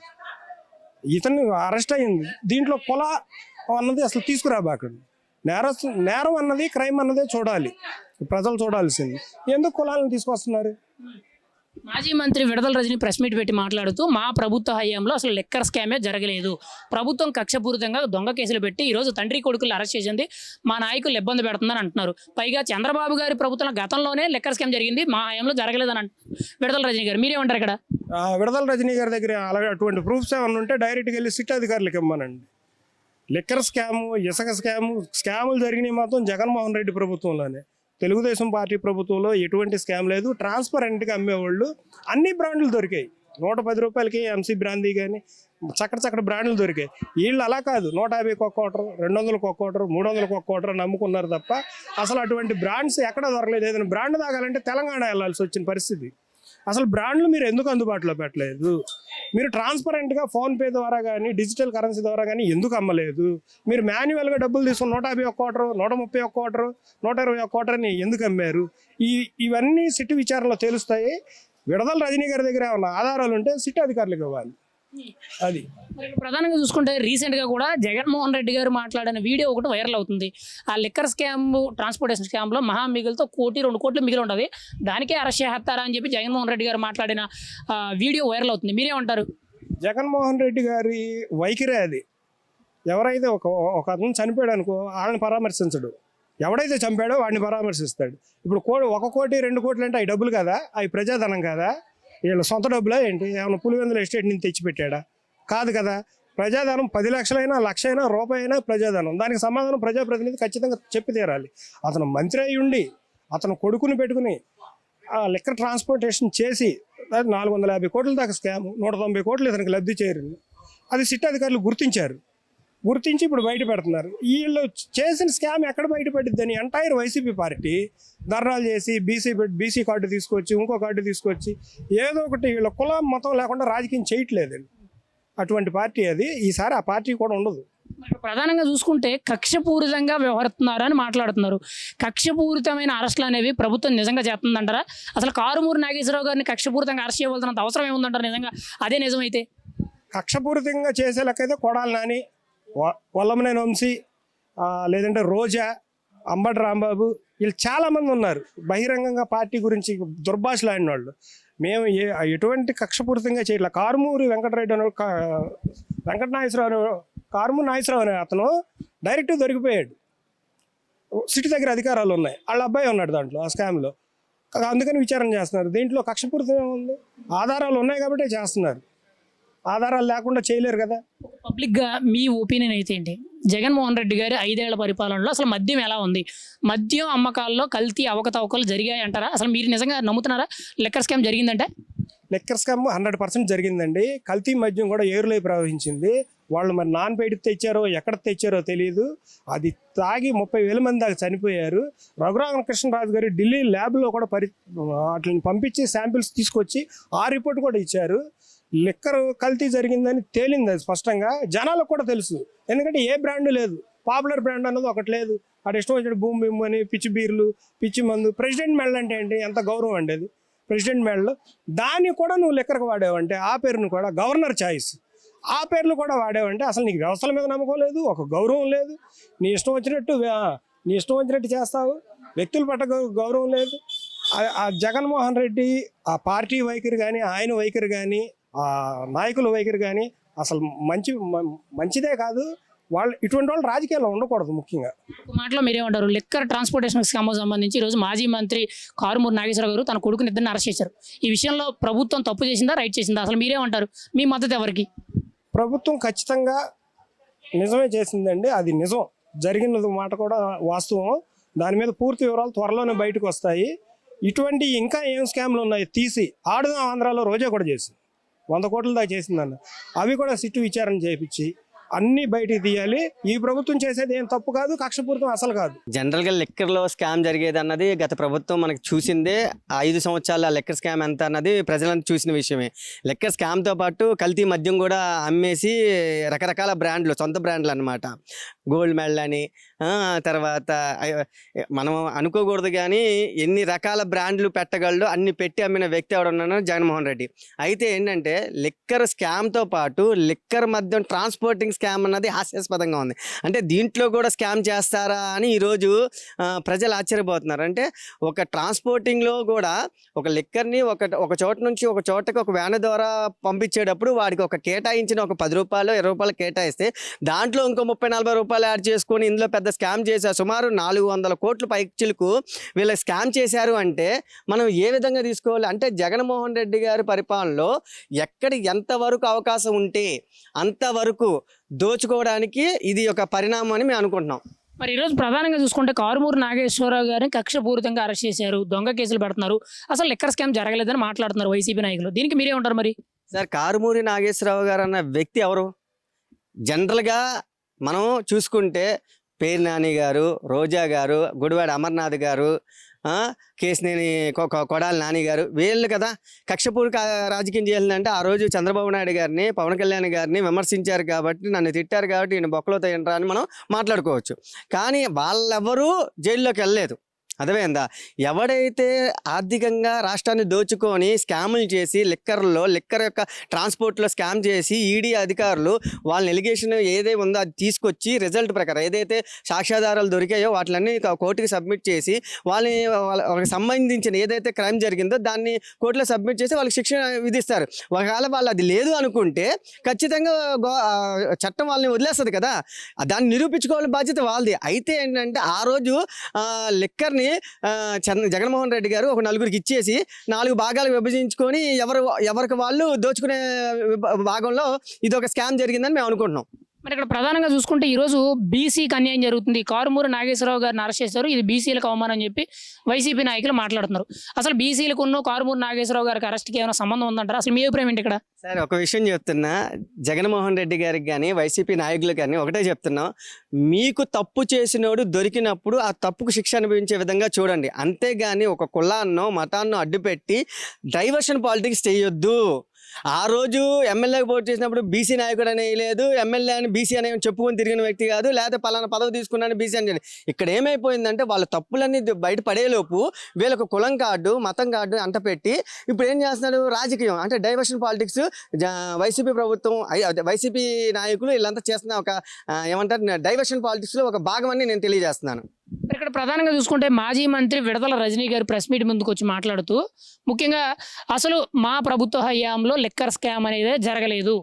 ఇతన్ని అరెస్ట్ అయ్యింది, దీంట్లో కుల అన్నది అసలు తీసుకురాబాకండి. నేరం అన్నది, క్రైమ్ అన్నదే చూడాలి, ప్రజలు చూడాల్సింది. ఎందుకు కులాలను తీసుకొస్తున్నారు? మాజీ మంత్రి విడదల రజని ప్రెస్ మీట్ పెట్టి మాట్లాడుతూ మా ప్రభుత్వ హయాంలో అసలు లిక్కర్ స్కామే జరగలేదు, ప్రభుత్వం కక్షపూరితంగా దొంగ కేసులు పెట్టి ఈరోజు తండ్రి కొడుకులు అరెస్ట్ చేసింది మా నాయకులు ఇబ్బంది పెడుతుందని అంటున్నారు. పైగా చంద్రబాబు గారి ప్రభుత్వం గతంలోనే లిక్కర్ స్కామ్ జరిగింది, మా హయాంలో జరగలేదని అంటున్నారు విడదల రజని గారు. మీరేమంటారు ఇక్కడ? విడదల రజనీ గారి దగ్గర అలాగే అటువంటి ప్రూఫ్స్ ఏమన్నా ఉంటే డైరెక్ట్గా వెళ్ళి సిట్ అధికారులకు ఇవ్వమనండి. లిక్కర్ స్కాము, ఇసుక స్కాములు జరిగినాయి మాత్రం జగన్మోహన్ రెడ్డి ప్రభుత్వంలోనే. తెలుగుదేశం పార్టీ ప్రభుత్వంలో ఎటువంటి స్కామ్ లేదు. ట్రాన్స్పరెంట్గా అమ్మేవాళ్ళు అన్ని బ్రాండ్లు దొరికాయి. 110 రూపాయలకి ఎంసీ బ్రాందీ కానీ చక్కటి బ్రాండ్లు దొరికాయి. వీళ్ళు అలా కాదు, 150 ఒక క్వార్టర్, 200 ఒక క్వార్టర్, 300 ఒక క్వార్టర్ నమ్ముకున్నారు తప్ప అసలు అటువంటి బ్రాండ్స్ ఎక్కడ దొరకలేదు. ఏదైనా బ్రాండ్ తాగాలంటే తెలంగాణ వెళ్ళాల్సి వచ్చిన పరిస్థితి. అసలు బ్రాండ్లు మీరు ఎందుకు అందుబాటులో పెట్టలేదు? మీరు ట్రాన్స్పరెంట్గా ఫోన్పే ద్వారా కానీ డిజిటల్ కరెన్సీ ద్వారా కానీ ఎందుకు అమ్మలేదు? మీరు మాన్యువల్గా డబ్బులు తీసుకుని 150 ఒక క్వార్టర్, 130 ఒక క్వార్టర్, 120 ఒక క్వార్టర్ అని ఎందుకు అమ్మారు? ఇవన్నీ సిట్ విచారణలో తెలుస్తాయి. విడదల రజనీ గారి దగ్గర ఏమన్నా ఆధారాలు ఉంటే సిట్ అధికారులకు ఇవ్వాలి. అది ప్రధానంగా చూసుకుంటే రీసెంట్గా కూడా జగన్మోహన్ రెడ్డి గారు మాట్లాడిన వీడియో ఒకటి వైరల్ అవుతుంది. ఆ లిక్కర్ స్కామ్, ట్రాన్స్పోర్టేషన్ స్కామ్లో మహామిగులతో 1-2 కోట్లు మిగిలి ఉంటుంది, దానికే అరెస్ట్ చేస్తారా అని చెప్పి జగన్మోహన్ రెడ్డి గారు మాట్లాడిన వీడియో వైరల్ అవుతుంది. మీరేమంటారు? జగన్మోహన్ రెడ్డి గారి వైఖరే అది. ఎవరైతే ఒక అతను చనిపోయాడు అనుకో, వాళ్ళని పరామర్శించడు. ఎవడైతే చంపాడో వాడిని పరామర్శిస్తాడు. ఇప్పుడు 1 కోటి 2 కోట్లు అంటే అవి డబ్బులు కదా, అవి ప్రజాధనం కదా, వీళ్ళ సొంత డబ్బులా ఏంటి? ఏమైనా పులివెందుల ఎస్టేట్ నుంచి తెచ్చిపెట్టాడా? కాదు కదా. ప్రజాధనం 10 లక్షలైనా, లక్ష అయినా, రూపాయి అయినా ప్రజాధనం. దానికి సమాధానం ప్రజాప్రతినిధి ఖచ్చితంగా చెప్పి తీరాలి. అతను మంత్రి అయి ఉండి అతను కొడుకుని పెట్టుకుని లిక్కర్ ట్రాన్స్పోర్టేషన్ చేసి 450 కోట్ల దాకా స్కామ్, 190 కోట్లు ఇతనికి లబ్ధి చేరింది. అది సిట్ అధికారులు గుర్తించి ఇప్పుడు బయట పెడుతున్నారు. వీళ్ళు చేసిన స్కామ్ ఎక్కడ బయటపడిద్దని ఎంటైర్ వైసీపీ పార్టీ ధర్నాలు చేసి బీసీ కార్డు తీసుకొచ్చి, ఇంకో కార్డు తీసుకొచ్చి, ఏదో ఒకటి వీళ్ళ కులం మతం లేకుండా రాజకీయం చేయట్లేదండి. అటువంటి పార్టీ అది. ఈసారి ఆ పార్టీ కూడా ఉండదు. మరి ప్రధానంగా చూసుకుంటే కక్షపూరితంగా వ్యవహరిస్తున్నారని మాట్లాడుతున్నారు. కక్షపూరితమైన అరెస్టులు అనేవి ప్రభుత్వం నిజంగా చేస్తుందంటారా? అసలు కారుమూరి నాగేశ్వరరావు గారిని కక్షపూరితంగా అరెస్ట్ చేయవలసినంత అవసరం ఏముందంటారు నిజంగా అదే నిజమైతే? కక్షపూరితంగా చేసే లెక్కైతే కొడాలి నాని, వల్లభనేని వంశీ, లేదంటే రోజా, అంబటి రాంబాబు, వీళ్ళు చాలామంది ఉన్నారు బహిరంగంగా పార్టీ గురించి దుర్భాషలాడిన వాళ్ళు. మేము ఎటువంటి కక్షపూరితంగా చేయట్లేదు. కారుమూరి వెంకటరెడ్డి అనే కారుమూరి నాగేశ్వరరావు అనే అతను డైరెక్ట్ దొరికిపోయాడు. సిటీ దగ్గర అధికారాలు ఉన్నాయి, వాళ్ళ అబ్బాయి ఉన్నాడు దాంట్లో ఆ స్కామ్లో. అందుకని విచారణ చేస్తున్నారు. దీంట్లో కక్షపూరితం ఉంది. ఆధారాలు ఉన్నాయి కాబట్టి చేస్తున్నారు. ఆధారాలు లేకుండా చేయలేరు కదా. పబ్లిక్గా మీ ఒపీనియన్ అయితే ఏంటి? జగన్మోహన్ రెడ్డి గారి 5 ఏళ్ల పరిపాలనలో అసలు మద్యం ఎలా ఉంది? మద్యం అమ్మకాల్లో కల్తీ అవకతవకలు జరిగాయి అంటారా? అసలు మీరు నిజంగా నమ్ముతున్నారా లిక్కర్ స్కామ్ జరిగిందంటే? లిక్కర్ స్కామ్ 100% జరిగిందండి. కల్తీ మద్యం కూడా ఏరులై ప్రవహించింది. వాళ్ళు మరి నాన్ పెయిడ్ తెచ్చారో ఎక్కడ తెచ్చారో తెలియదు. అది తాగి 30,000 మంది దాకా చనిపోయారు. రఘురామకృష్ణరాజు గారు ఢిల్లీ ల్యాబ్లో కూడా వాటిని పంపించి శాంపిల్స్ తీసుకొచ్చి ఆ రిపోర్ట్ కూడా ఇచ్చారు. లిక్కర్ కల్తీ జరిగిందని తేలింది అది స్పష్టంగా. జనాలకు కూడా తెలుసు. ఎందుకంటే ఏ బ్రాండ్ లేదు, పాపులర్ బ్రాండ్ అన్నది ఒకటి లేదు. అటు ఇష్టం వచ్చినట్టు బూమ్ బిమ్ అని పిచ్చి బీర్లు, పిచ్చి మందు. ప్రెసిడెంట్ మెడల్ అంటే ఏంటి? ఎంత గౌరవం అండి అది. ప్రెసిడెంట్ మెడల్ దాన్ని కూడా నువ్వు లిక్కర్కి వాడేవంటే ఆ పేరును కూడా గవర్నర్ ఛాయిస్ ఆ పేర్లు కూడా వాడేవంటే అసలు నీకు వ్యవస్థల మీద నమ్మకం లేదు, ఒక గౌరవం లేదు. నీ ఇష్టం వచ్చినట్టు చేస్తావు. వ్యక్తుల పట్ల గౌరవం లేదు. ఆ జగన్మోహన్ రెడ్డి ఆ పార్టీ వైఖరి కానీ, ఆయన వైఖరి కానీ, ఆ నాయకుల వైఖరి కానీ అసలు మంచిదే కాదు. ఇటువంటి వాళ్ళు రాజకీయాల్లో ఉండకూడదు. ముఖ్యంగా ఒక మాటలో మీరేమంటారు? లిక్కర్ ట్రాన్స్పోర్టేషన్ స్కామ్ సంబంధించి ఈరోజు మాజీ మంత్రి కారుమూరి నాగేశ్వరరావు గారు తన కొడుకుని ఇద్దరిని అరెస్ట్ చేశారు. ఈ విషయంలో ప్రభుత్వం తప్పు చేసిందా, రైట్ చేసిందా? అసలు మీరేమంటారు? మీ మద్దతు ఎవరికి? ప్రభుత్వం ఖచ్చితంగా నిజమే చేసిందండి. అది నిజం, జరిగిన మాట కూడా వాస్తవం. దాని మీద పూర్తి వివరాలు త్వరలోనే బయటకు వస్తాయి. ఇటువంటి ఇంకా ఏం స్కామ్లు ఉన్నాయి తీసి ఆడుదాం ఆంధ్రాలో రోజా కూడా చేసింది. 100 కోట్ల దాకా చేసిందన్న. అవి కూడా సిట్టు విచారణ చేయించి అన్ని బయటికి తీయాలి. ఈ ప్రభుత్వం చేసేది ఏం తప్పు కాదు, కక్షపూరితం అసలు కాదు. జనరల్గా లిక్కర్లో స్కామ్ జరిగేది అన్నది గత ప్రభుత్వం మనకు చూసిందే. 5 సంవత్సరాల లిక్కర్ స్కామ్ ఎంత అన్నది ప్రజలంతా చూసిన విషయమే. లిక్కర్ స్కామ్తో పాటు కల్తీ మద్యం కూడా అమ్మేసి రకరకాల బ్రాండ్లు, సొంత బ్రాండ్లు అన్నమాట. గోల్డ్ మెడల్ అని, తర్వాత మనం అనుకోకూడదు కానీ ఎన్ని రకాల బ్రాండ్లు పెట్టగలడు అన్ని పెట్టి అమ్మిన వ్యక్తి ఎవడున్నాడు? జగన్మోహన్ రెడ్డి. అయితే ఏంటంటే లిక్కర్ స్కామ్తో పాటు లిక్కర్ మద్యం ట్రాన్స్పోర్టింగ్ స్కామ్ అన్నది హాస్యాస్పదంగా ఉంది. అంటే దీంట్లో కూడా స్కామ్ చేస్తారా అని ఈరోజు ప్రజలు ఆశ్చర్యపోతున్నారు. అంటే ఒక ట్రాన్స్పోర్టింగ్లో కూడా ఒక లిక్కర్ని ఒక చోట నుంచి ఒక చోటకి ఒక వ్యాన్ ద్వారా పంపించేటప్పుడు వాడికి ఒక కేటాయించిన ఒక 10 రూపాయలు 20 రూపాయలు కేటాయిస్తే దాంట్లో ఇంకో 30-40 రూపాయలు యాడ్ చేసుకొని ఇందులో పెద్ద స్కామ్ చేశారు. సుమారు 400 కోట్ల పైచిలకు వీళ్ళ స్కామ్ చేశారు. అంటే మనం ఏ విధంగా తీసుకోవాలి? అంటే జగన్మోహన్ రెడ్డి గారి పరిపాలనలో ఎక్కడ ఎంతవరకు అవకాశం ఉంటే అంతవరకు దోచుకోవడానికి ఇది ఒక పరిణామం అని మేము అనుకుంటున్నాం. మరి ఈరోజు ప్రధానంగా చూసుకుంటే కారుమూరి నాగేశ్వరరావు గారిని కక్షపూరితంగా అరెస్ట్ చేశారు, దొంగ కేసులు పెడుతున్నారు, అసలు లిక్కర్ స్కామ్ జరగలేదని మాట్లాడుతున్నారు వైసీపీ నాయకులు. దీనికి మీరే ఉంటారు మరి? సార్, కారుమూరి నాగేశ్వరరావు గారు అన్న వ్యక్తి ఎవరు? జనరల్గా మనం చూసుకుంటే పేరు నాని గారు, రోజా గారు, గుడివాడ అమర్నాథ్ గారు, కేసినేని కొడాలి నాని గారు, వీళ్ళు కదా కక్షపూరిత రాజకీయం చేయాలంటే ఆ రోజు చంద్రబాబు నాయుడు గారిని, పవన్ కళ్యాణ్ గారిని విమర్శించారు కాబట్టి, నన్ను తిట్టారు కాబట్టి ఈయన బొక్కలో తయ్యంటారా అని మనం మాట్లాడుకోవచ్చు. కానీ వాళ్ళెవరూ జైల్లోకి వెళ్ళలేదు. అర్థమైందా? ఎవడైతే ఆర్థికంగా రాష్ట్రాన్ని దోచుకొని స్కాములు చేసి లిక్కర్ యొక్క ట్రాన్స్పోర్ట్లో స్కామ్ చేసి ఈడీ అధికారులు వాళ్ళ ఎలిగేషన్ ఏదైతే ఉందో అది తీసుకొచ్చి రిజల్ట్ ప్రకారం ఏదైతే సాక్ష్యాధారాలు దొరికాయో వాటిలన్నీ కోర్టుకి సబ్మిట్ చేసి వాళ్ళకి సంబంధించిన ఏదైతే క్రైమ్ జరిగిందో దాన్ని కోర్టులో సబ్మిట్ చేసి వాళ్ళకి శిక్ష విధిస్తారు. ఒకవేళ వాళ్ళు అది లేదు అనుకుంటే ఖచ్చితంగా చట్టం వాళ్ళని వదిలేస్తుంది కదా. దాన్ని నిరూపించుకోవాలని బాధ్యత వాళ్ళది. అయితే ఏంటంటే ఆ రోజు లిక్కర్ని ఒకసారి జగన్మోహన్ రెడ్డి గారు ఒక నలుగురికి ఇచ్చేసి 4 భాగాలు విభజించుకొని ఎవరికి వాళ్ళు దోచుకునే భాగంలో ఇది ఒక స్కామ్ జరిగిందని మేము అనుకుంటున్నాం. మరి ఇక్కడ ప్రధానంగా చూసుకుంటే ఈరోజు బీసీకి అన్యాయం జరుగుతుంది. కారుమూరి నాగేశ్వరరావు గారిని అరెస్ట్ చేశారు, ఇది బీసీలకు అవమానం అని చెప్పి వైసీపీ నాయకులు మాట్లాడుతున్నారు. అసలు బీసీలకు ఉన్న కారుమూరి నాగేశ్వరరావు గారికి అరెస్ట్కి ఏమైనా సంబంధం ఉందంటారా? అసలు మీ అభిప్రాయం ఏంటి ఇక్కడ? సార్ ఒక విషయం చెప్తున్నా, జగన్మోహన్ రెడ్డి గారికి కానీ వైసీపీ నాయకులకు కానీ ఒకటే చెప్తున్నాం, మీకు తప్పు చేసినోడు దొరికినప్పుడు ఆ తప్పుకు శిక్ష అనుభవించే విధంగా చూడండి. అంతేగాని ఒక కులాన్నో మతాన్నో అడ్డుపెట్టి డైవర్షన్ పాలిటిక్స్ చేయొద్దు. ఆ రోజు ఎమ్మెల్యేకి పోటీ చేసినప్పుడు బీసీ నాయకుడు అనే లేదు, ఎమ్మెల్యే అని బీసీ అనే చెప్పుకొని తిరిగిన వ్యక్తి కాదు, లేకపోతే పలానా పదవి తీసుకున్నాను బీసీ అని. ఇక్కడ ఏమైపోయిందంటే వాళ్ళ తప్పులన్నీ బయట పడేలోపు వీళ్ళకు కులం కార్డు మతం కార్డు అంటపెట్టి ఇప్పుడు ఏం చేస్తున్నారు, రాజకీయం అంటే డైవర్షన్ పాలిటిక్స్. వైసీపీ ప్రభుత్వం వైసీపీ నాయకులు వీళ్ళంతా చేస్తున్న ఒక ఏమంటారు డైవర్షన్ పాలిటిక్స్లో ఒక భాగం అని నేను తెలియజేస్తున్నాను. ఇక్కడ ప్రధానంగా చూసుకుంటే మాజీ మంత్రి విడదల రజనీ గారు ప్రెస్ మీట్ ముందుకు వచ్చి మాట్లాడుతూ ముఖ్యంగా అసలు మా ప్రభుత్వ హయాంలో లిక్కర్ స్కామ్ అనేది జరగలేదు,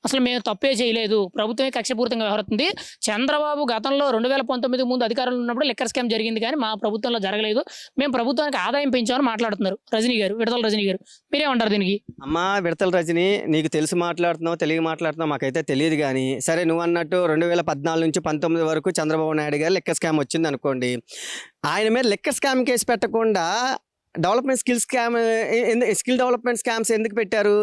అసలు మేము తప్పే చేయలేదు, ప్రభుత్వమే కక్షపూరితంగా వ్యవహరిస్తుంది. చంద్రబాబు గతంలో 2019 ముందు అధికారంలో ఉన్నప్పుడు లిక్కర్ స్కామ్ జరిగింది కానీ మా ప్రభుత్వంలో జరగలేదు, మేము ప్రభుత్వానికి ఆదాయం పెంచామని మాట్లాడుతున్నారు రజనీ గారు, విడదల రజనీ గారు. మీరేమంటారు దీనికి? అమ్మా విడతల రజనీ, నీకు తెలిసి మాట్లాడుతున్నావు తెలియ మాట్లాడుతున్నావు మాకైతే తెలియదు. కానీ సరే నువ్వు అన్నట్టు 2014 నుంచి 19 వరకు చంద్రబాబు నాయుడు గారు లిక్కర్ స్కామ్ వచ్చింది అనుకోండి, ఆయన మీద లిక్కర్ స్కామ్ కేసు పెట్టకుండా స్కిల్ డెవలప్మెంట్ స్కామ్స్ ఎందుకు పెట్టారు?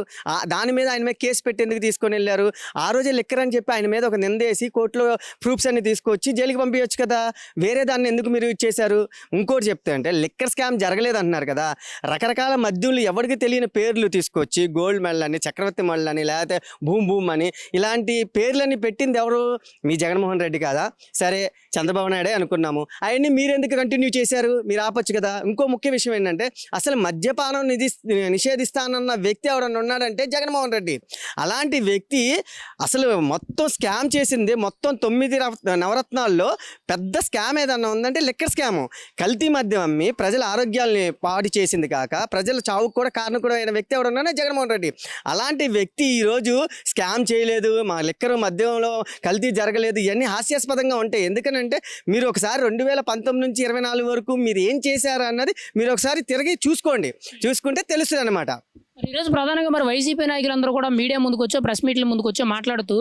దాని మీద ఆయన మీద కేసు పెట్టి ఎందుకు తీసుకొని వెళ్ళారు? ఆ రోజే లిక్కర్ అని చెప్పి ఆయన మీద ఒక నిందేసి కోర్టులో ప్రూఫ్స్ అన్ని తీసుకొచ్చి జైలుకి పంపించవచ్చు కదా, వేరే దాన్ని ఎందుకు మీరు ఇచ్చేశారు? ఇంకోటి చెప్తే అంటే లిక్కర్ స్కామ్ జరగలేదు అంటున్నారు కదా, రకరకాల మద్యులు ఎవరికి తెలియని పేర్లు తీసుకొచ్చి గోల్డ్ మెడల్ అని, చక్రవర్తి మెడల్ అని, లేకపోతే భూమ్ అని ఇలాంటి పేర్లన్నీ పెట్టింది ఎవరు? మీ జగన్మోహన్ రెడ్డి కాదా? సరే చంద్రబాబు నాయుడే అనుకున్నాము, అవన్నీ మీరెందుకు కంటిన్యూ చేశారు? మీరు ఆపొచ్చు కదా. ఇంకో ముఖ్య విషయం ఏంటంటే అసలు మద్యపానం నిషేధిస్తానన్న వ్యక్తి ఎవరన్నా ఉన్నాడంటే జగన్మోహన్ రెడ్డి. అలాంటి వ్యక్తి అసలు మొత్తం స్కామ్ చేసింది మొత్తం 9 నవరత్నాల్లో పెద్ద స్కామ్ ఏదన్నా ఉందంటే లిక్కర్ స్కామ్. కల్తీ మద్యం అమ్మి ప్రజల ఆరోగ్యాల్ని పాడు చేసింది కాక ప్రజల చావుకు కూడా కారణం అయిన వ్యక్తి ఎవరన్నా జగన్మోహన్ రెడ్డి. అలాంటి వ్యక్తి ఈరోజు స్కామ్ చేయలేదు, మా లిక్కర్ మద్యంలో కల్తీ జరగలేదు, ఇవన్నీ హాస్యాస్పదంగా ఉంటాయి. ఎందుకనంటే మీరు ఒకసారి 2019 నుంచి 24 వరకు మీరు ఏం చేశారు అన్నది మీరు ఒకసారి తిరిగి చూసుకుంటే తెలుస్తుంది అనమాట. ఈరోజు ప్రధానంగా మరి వైసీపీ నాయకులందరూ కూడా మీడియా ముందుకు వచ్చో ప్రెస్ మీట్ల ముందుకు వచ్చో మాట్లాడుతూ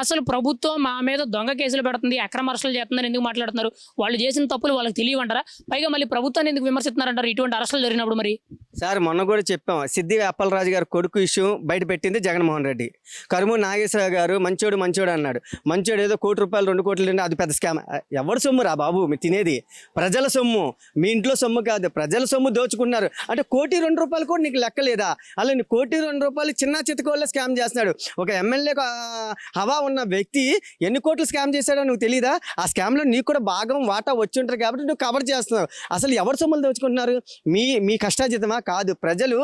అసలు ప్రభుత్వం మా మీద దొంగ కేసులు పెడుతుంది, అక్రమ అరెస్టులు చేస్తుందని ఎందుకు మాట్లాడుతున్నారు? వాళ్ళు చేసిన తప్పులు వాళ్ళకి తెలియవంటారా? పైగా మళ్ళీ ప్రభుత్వాన్ని ఎందుకు విమర్శిస్తున్నారంటారు ఇటువంటి అరెస్టులు జరిగినప్పుడు? మరి సార్ మొన్న కూడా చెప్పాం, సిద్ది అప్పలరాజు గారు కొడుకు ఇష్యూ బయట పెట్టింది జగన్మోహన్ రెడ్డి. కరుమూరి నాగేశ్వరరావు గారు మంచోడు అన్నాడు. మంచోడు ఏదో ₹1 కోటి ₹2 కోట్లు అది పెద్ద స్కామ్. ఎవరి సొమ్ము రా బాబు మీరు తినేది? ప్రజల సొమ్ము, మీ ఇంట్లో సొమ్ము కాదు, ప్రజల సొమ్ము దోచుకున్నారు. అంటే ₹1 కోటి ₹2 కూడా నీకు లెక్కలేదా? అలా ₹1 కోటి ₹2 చిన్న చితకోళ్ళ స్కామ్ చేస్తున్నాడు. ఒక ఎమ్మెల్యే హవా ఉన్న వ్యక్తి ఎన్ని కోట్లు స్కామ్ చేశాడో నువ్వు తెలీదా? ఆ స్కామ్లో నీకు కూడా భాగం వాటా వచ్చి ఉంటారు కాబట్టి నువ్వు కవర్ చేస్తున్నావు. అసలు ఎవరు సొమ్ములు దోచుకుంటున్నారు? మీ కష్టాజితమా కాదు, ప్రజలు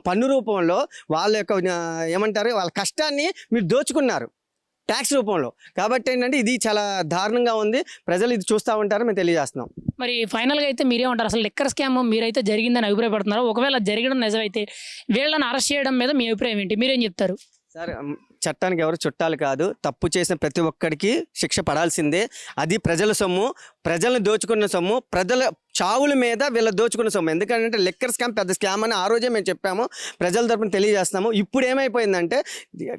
పన్ను రూపంలో వాళ్ళ యొక్క ఏమంటారు వాళ్ళ కష్టాన్ని మీరు దోచుకున్నారు ట్యాక్స్ రూపంలో. కాబట్టి ఏంటంటే ఇది చాలా దారుణంగా ఉంది, ప్రజలు ఇది చూస్తూ ఉంటారు మేము తెలియజేస్తున్నాం. మరి ఫైనల్గా అయితే మీరేమంటారు? అసలు లిక్కర్ స్కామ్ మీరైతే జరిగిందని అభిప్రాయపడుతున్నారు, ఒకవేళ జరగడం నిజమైతే వీళ్ళని అరెస్ట్ చేయడం మీద మీ అభిప్రాయం ఏంటి? మీరేం చెప్తారు? సార్ చట్టానికి ఎవరు చుట్టాలు కాదు, తప్పు చేసిన ప్రతి ఒక్కడికి శిక్ష పడాల్సిందే. అది ప్రజల సొమ్ము, ప్రజలను దోచుకున్న సొమ్ము, ప్రజల చావుల మీద వీళ్ళ దోచుకున్న సొమ్ము. ఎందుకంటే లిక్కర్ స్కామ్ పెద్ద స్కామ్ అని ఆ రోజే మేము చెప్పాము, ప్రజల తరపున తెలియజేస్తాము. ఇప్పుడు ఏమైపోయిందంటే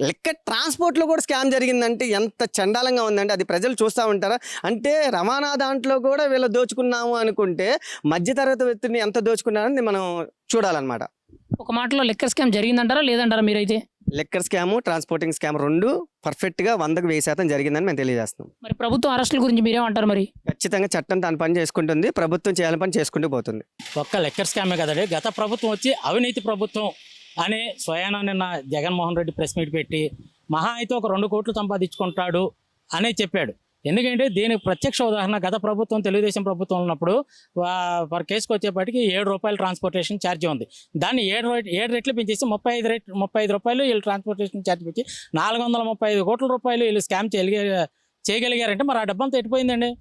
లిక్కర్ ట్రాన్స్పోర్ట్లో కూడా స్కామ్ జరిగిందంటే ఎంత చండాలంగా ఉందంటే అది ప్రజలు చూస్తూ ఉంటారా? అంటే రవాణా దాంట్లో కూడా వీళ్ళు దోచుకున్నాము అనుకుంటే మధ్యతరగతి వ్యక్తిని ఎంత దోచుకున్నారని మనం చూడాలన్నమాట. ఒక మాటలో లిక్కర్ స్కామ్ జరిగిందంటారా లేదంటారా మీరైతే? లిక్కర్ స్కాము ట్రాన్స్పోర్టింగ్ స్కామ్ రెండు పర్ఫెక్ట్గా 100% జరిగిందని మేము తెలియజేస్తున్నాం. మరి ప్రభుత్వం అరెస్టుల గురించి మీరేమంటారు? మరి ఖచ్చితంగా చట్టం దాని పని చేసుకుంటుంది, ప్రభుత్వం చేయాలని పని చేసుకుంటూ పోతుంది. ఒక్క లెక్కర్ స్కామే కదండి, గత ప్రభుత్వం వచ్చి అవినీతి ప్రభుత్వం అని స్వయాన నిన్న జగన్మోహన్ రెడ్డి ప్రెస్ మీట్ పెట్టి మహా అయితే ఒక 2 కోట్లు సంపాదించుకుంటాడు అని చెప్పాడు. ఎందుకంటే దీనికి ప్రత్యక్ష ఉదాహరణ గత ప్రభుత్వం తెలుగుదేశం ప్రభుత్వం ఉన్నప్పుడు పర్ కేసుకు వచ్చేప్పటికి ₹7 ట్రాన్స్పోర్టేషన్ ఛార్జ్ ఉంది. దాన్ని 7 రెట్లు పెంచేసి ₹35 వీళ్ళు ట్రాన్స్పోర్టేషన్ ఛార్జ్ పెంచి ₹435 కోట్ల వీళ్ళు స్కామ్ చేయగలిగారంటే మరి ఆ డబ్బంతా ఎట్టిపోయిందండి?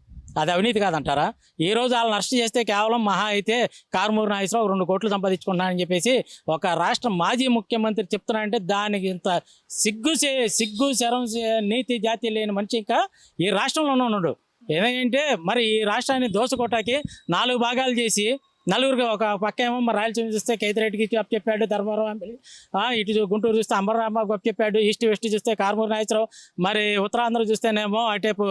అది అవినీతి కాదంటారా? ఈ రోజు వాళ్ళని అరెస్ట్ చేస్తే కేవలం మహా అయితే కారుమూరి నాగేశ్వరరావు 2 కోట్లు సంపాదించుకుంటున్నానని చెప్పేసి ఒక రాష్ట్ర మాజీ ముఖ్యమంత్రి చెప్తున్నారంటే దానికి ఇంత సిగ్గు శరం నీతి జాతి లేని మనిషి ఇంకా ఈ రాష్ట్రంలోనే ఉన్నాడు. ఎందుకంటే మరి ఈ రాష్ట్రాన్ని దోచుకోవటానికి 4 భాగాలు చేసి నలుగురికి ఒక పక్క ఏమో మరి రాయలసీమ చూస్తే కేతిరెడ్డికి చెప్పాడు, ధర్మవరం ఇటు గుంటూరు చూస్తే అంబరరాంబాబు చెప్పాడు, ఈస్ట్ వెస్ట్ చూస్తే కారుమూరి నాగేశ్వరరావు, మరి ఉత్తరాంధ్ర చూస్తేనేమో అటేపు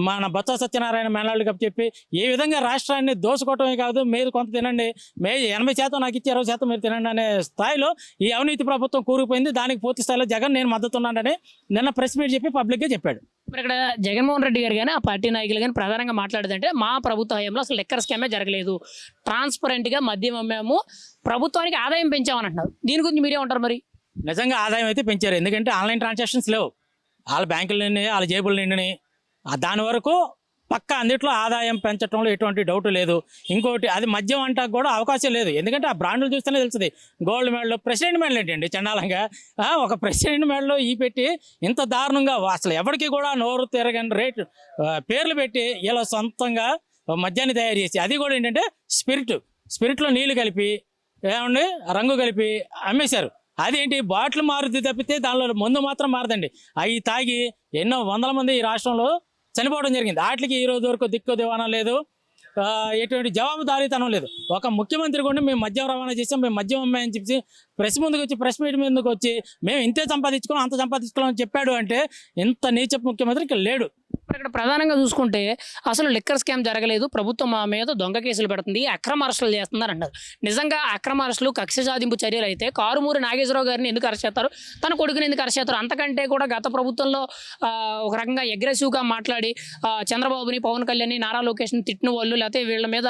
మన బొత్స సత్యనారాయణ మేనాళ్ళు చెప్పి ఈ విధంగా రాష్ట్రాన్ని దోచుకోవటమే కాదు, మీరు కొంత తినండి, 80% నాకు ఇచ్చి 20% మీరు తినండి అనే స్థాయిలో ఈ అవినీతి ప్రభుత్వం కూరుకుపోయింది. దానికి పూర్తి స్థాయిలో జగన్ నేను మద్దతున్నానని నిన్న ప్రెస్ మీట్ చెప్పి పబ్లిక్గా చెప్పాడు. మరి ఇక్కడ జగన్మోహన్ రెడ్డి గారు కానీ ఆ పార్టీ నాయకులు కానీ ప్రధానంగా మాట్లాడేదంటే మా ప్రభుత్వ హయాంలో అసలు లెక్కర్ స్కామే జరగలేదు, ట్రాన్స్పరెంట్గా మద్యం అమ్మాము, ప్రభుత్వానికి ఆదాయం పెంచామని అంటున్నారు. దీని గురించి మీరే ఉంటారు? మరి నిజంగా ఆదాయం అయితే పెంచారు, ఎందుకంటే ఆన్లైన్ ట్రాన్సాక్షన్స్ లేవు, వాళ్ళ బ్యాంకుల నుండి వాళ్ళ జేబుల నిండిని, దాని వరకు పక్క అన్నిట్లో ఆదాయం పెంచడంలో ఎటువంటి డౌట్ లేదు. ఇంకోటి అది మద్యం అంటాక కూడా అవకాశం లేదు, ఎందుకంటే ఆ బ్రాండ్లు చూస్తేనే తెలుస్తుంది. గోల్డ్ మెడల్, ప్రెసిడెంట్ మెడల్ ఏంటండి చండాలంగా, ఒక ప్రెసిడెంట్ మెడల్ ఈ పెట్టి ఇంత దారుణంగా అసలు ఎవరికి కూడా నోరు తిరగని రేటు పేర్లు పెట్టి ఇలా సొంతంగా మద్యాన్ని తయారు చేసి, అది కూడా ఏంటంటే స్పిరిట్లో నీళ్లు కలిపి ఏమండి రంగు కలిపి అమ్మేశారు. అదేంటి బాటిల్ మారుద్ది తప్పితే దానిలో మందు మాత్రం మారదండి. అవి తాగి ఎన్నో వందల మంది ఈ రాష్ట్రంలో చనిపోవడం జరిగింది. వాటికి ఈ రోజు వరకు దిక్కు దివాణం లేదు, ఎటువంటి జవాబుదారీతనం లేదు. ఒక ముఖ్యమంత్రి కూడా మేము మద్యం రవాణా చేసాం, మేము మద్యం అమ్మాయని చెప్పి ప్రెస్ మీట్ ముందుకు వచ్చి మేము ఇంతే సంపాదించుకున్నాం అంత సంపాదించుకోవాలని చెప్పాడు అంటే ఇంత నీచ ముఖ్యమంత్రి ఇక్కడ లేడు. ఇక్కడ ప్రధానంగా చూసుకుంటే అసలు లిక్కర్ స్కామ్ జరగలేదు, ప్రభుత్వం మా మీద దొంగ కేసులు పెడుతుంది, అక్రమ అరెస్టులు చేస్తున్నారు అంటారు. నిజంగా అక్రమ అరెస్టులు కక్ష సాధింపు చర్యలు అయితే కారుమూరి నాగేశ్వరరావు గారిని ఎందుకు అరెస్ట్ చేస్తారు, తన కొడుకుని ఎందుకు అరెస్ట్ చేస్తారు? అంతకంటే కూడా గత ప్రభుత్వంలో ఒక రకంగా అగ్రెసివ్గా మాట్లాడి చంద్రబాబుని, పవన్ కళ్యాణ్ని, నారా లోకేష్ని తిట్టిన వాళ్ళు, లేకపోతే వీళ్ళ మీద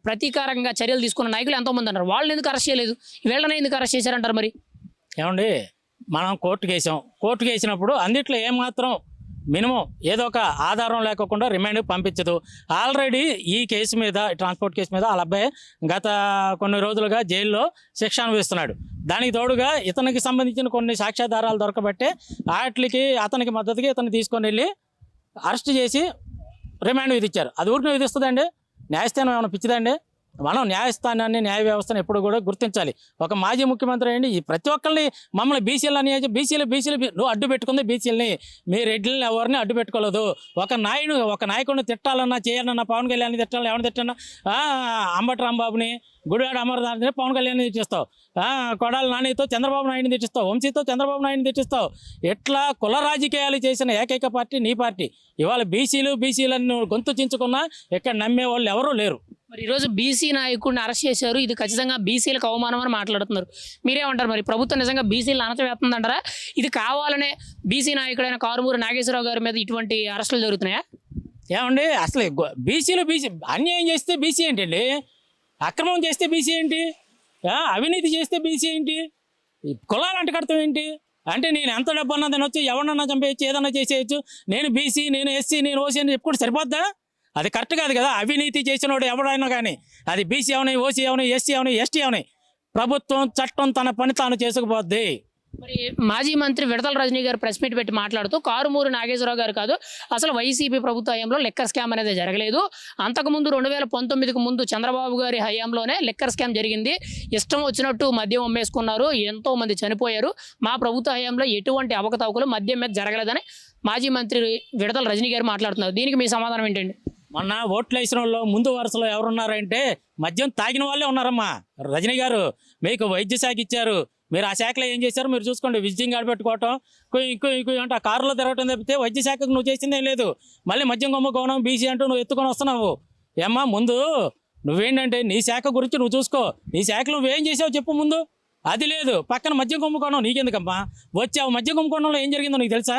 ప్రతీకారంగా చర్యలు తీసుకున్న నాయకులు ఎంతోమంది అన్నారు. వాళ్ళని ఎందుకు అరెస్ట్ చేయలేదు, వీళ్ళని ఎందుకు అరెస్ట్ చేశారంటారు? మరి ఏమండి మనం కోర్టుకు వేసినప్పుడు అన్నిట్లో ఏమాత్రం మినిమం ఏదో ఒక ఆధారం లేకుండా రిమాండ్ పంపించదు. ఆల్రెడీ ఈ కేసు మీద, ట్రాన్స్పోర్ట్ కేసు మీద వాళ్ళ అబ్బాయి గత కొన్ని రోజులుగా జైల్లో శిక్ష అనుభవిస్తున్నాడు. దానికి తోడుగా ఇతనికి సంబంధించిన కొన్ని సాక్ష్యాధారాలు దొరకబట్టే వాటికి అతనికి మద్దతుగా ఇతను తీసుకొని వెళ్ళి అరెస్ట్ చేసి రిమాండ్ విధించారు. అది ఊరికి విధిస్తుందండి? న్యాయస్థానం ఏమైనా పిచ్చిదండి? మనం న్యాయస్థానాన్ని, న్యాయ వ్యవస్థను ఎప్పుడు కూడా గుర్తించాలి. ఒక మాజీ ముఖ్యమంత్రి అండి ఈ ప్రతి ఒక్కరిని మమ్మల్ని బీసీలు అని బీసీలు నువ్వు అడ్డు పెట్టుకుంది బీసీలని, మీ రెడ్డిని ఎవరిని అడ్డు పెట్టుకోలేదు. ఒక నాయకుడిని తిట్టాలన్నా, చేయాలన్నా, పవన్ కళ్యాణ్ తిట్టాలన్నా, ఎవరిని తిట్టాలన్నా అంబటి రాంబాబుని, గుడివాడ అమర్నాథ్ని పవన్ కళ్యాణ్ తిట్టిస్తావు, కొడాలి నానితో చంద్రబాబు నాయుడిని తిట్టిస్తావు, వంశీతో చంద్రబాబు నాయుడిని తిట్టిస్తావు. ఎట్లా కుల రాజకీయాలు చేసిన ఏకైక పార్టీ నీ పార్టీ. ఇవాళ బీసీలను గొంతు చించుకున్నా ఇక్కడ నమ్మే వాళ్ళు ఎవరూ లేరు. మరి ఈరోజు బీసీ నాయకుడిని అరెస్ట్ చేశారు, ఇది ఖచ్చితంగా బీసీలకు అవమానం అని మాట్లాడుతున్నారు. మీరేమంటారు? మరి ప్రభుత్వం నిజంగా బీసీలను అణచివేస్తుందంటారా? ఇది కావాలనే బీసీ నాయకుడైన కారుమూరి నాగేశ్వరరావు గారి మీద ఇటువంటి అరెస్టులు జరుగుతున్నాయా? ఏమండి అసలు బీసీ అన్యాయం చేస్తే బీసీ ఏంటండి? అక్రమం చేస్తే బీసీ ఏంటి? అవినీతి చేస్తే బీసీ ఏంటి? కులాలు అంటకడతాం ఏంటి? అంటే నేను ఎంత డబ్బు అన్నా తినొచ్చు, ఎవరన్నా చంపేయచ్చు, ఏదన్నా చేసేయచ్చు, నేను బీసీ, నేను ఎస్సీ, నేను ఓసీ అని చెప్పుకుంటే సరిపోద్దా? అది కరెక్ట్ కాదు కదా. అవినీతి చేసినోడు ఎవడైనా కానీ, అది బీసీ అవని, ఓసీ అవని, ఎస్సీ అవని, ఎస్టీ అవని, ప్రభుత్వం చట్టం తన పని తాను చేసుకుపోద్ది. మరి మాజీ మంత్రి విడతల రజనీ గారు ప్రెస్ మీట్ పెట్టి మాట్లాడుతూ కారుమూరి నాగేశ్వరరావు గారు కాదు, అసలు వైసీపీ ప్రభుత్వ హయాంలో లెక్కర్ స్కామ్ అనేది జరగలేదు, అంతకుముందు 2019కు ముందు చంద్రబాబు గారి హయాంలోనే లెక్కర్ స్కామ్ జరిగింది, ఇష్టం వచ్చినట్టు మద్యం అమ్మేసుకున్నారు, ఎంతో మంది చనిపోయారు, మా ప్రభుత్వ హయాంలో ఎటువంటి అవకతవకలు మద్యం మీద జరగలేదని మాజీ మంత్రి విడతల రజనీ గారు మాట్లాడుతున్నారు. దీనికి మీ సమాధానం ఏంటండి? మొన్న ఓట్లు వేసిన వాళ్ళు ముందు వరుసలో ఎవరున్నారంటే మద్యం తాగిన వాళ్ళే ఉన్నారమ్మా. రజనీ గారు మీకు వైద్య శాఖ ఇచ్చారు, మీరు ఆ శాఖలో ఏం చేశారు మీరు చూసుకోండి. విజిటింగ్ కార్డు పెట్టుకోవటం, ఇంకో అంటే ఆ కారులో తిరగటం తప్పితే వైద్య శాఖకు నువ్వు చేసిందేం లేదు. మళ్ళీ మద్యం కుంభకోణం, బీసీ అంటూ నువ్వు ఎత్తుకొని వస్తున్నావు. ఏమ్మా ముందు నువ్వేంటంటే నీ శాఖ గురించి నువ్వు చూసుకో, నీ శాఖలో నువ్వేం చేసావు చెప్పు ముందు. అది లేదు, పక్కన మద్యం కుంభకోణం నీకెందుకమ్మా? వచ్చావు మద్యం కుంభకోణంలో ఏం జరిగిందో నీకు తెలుసా?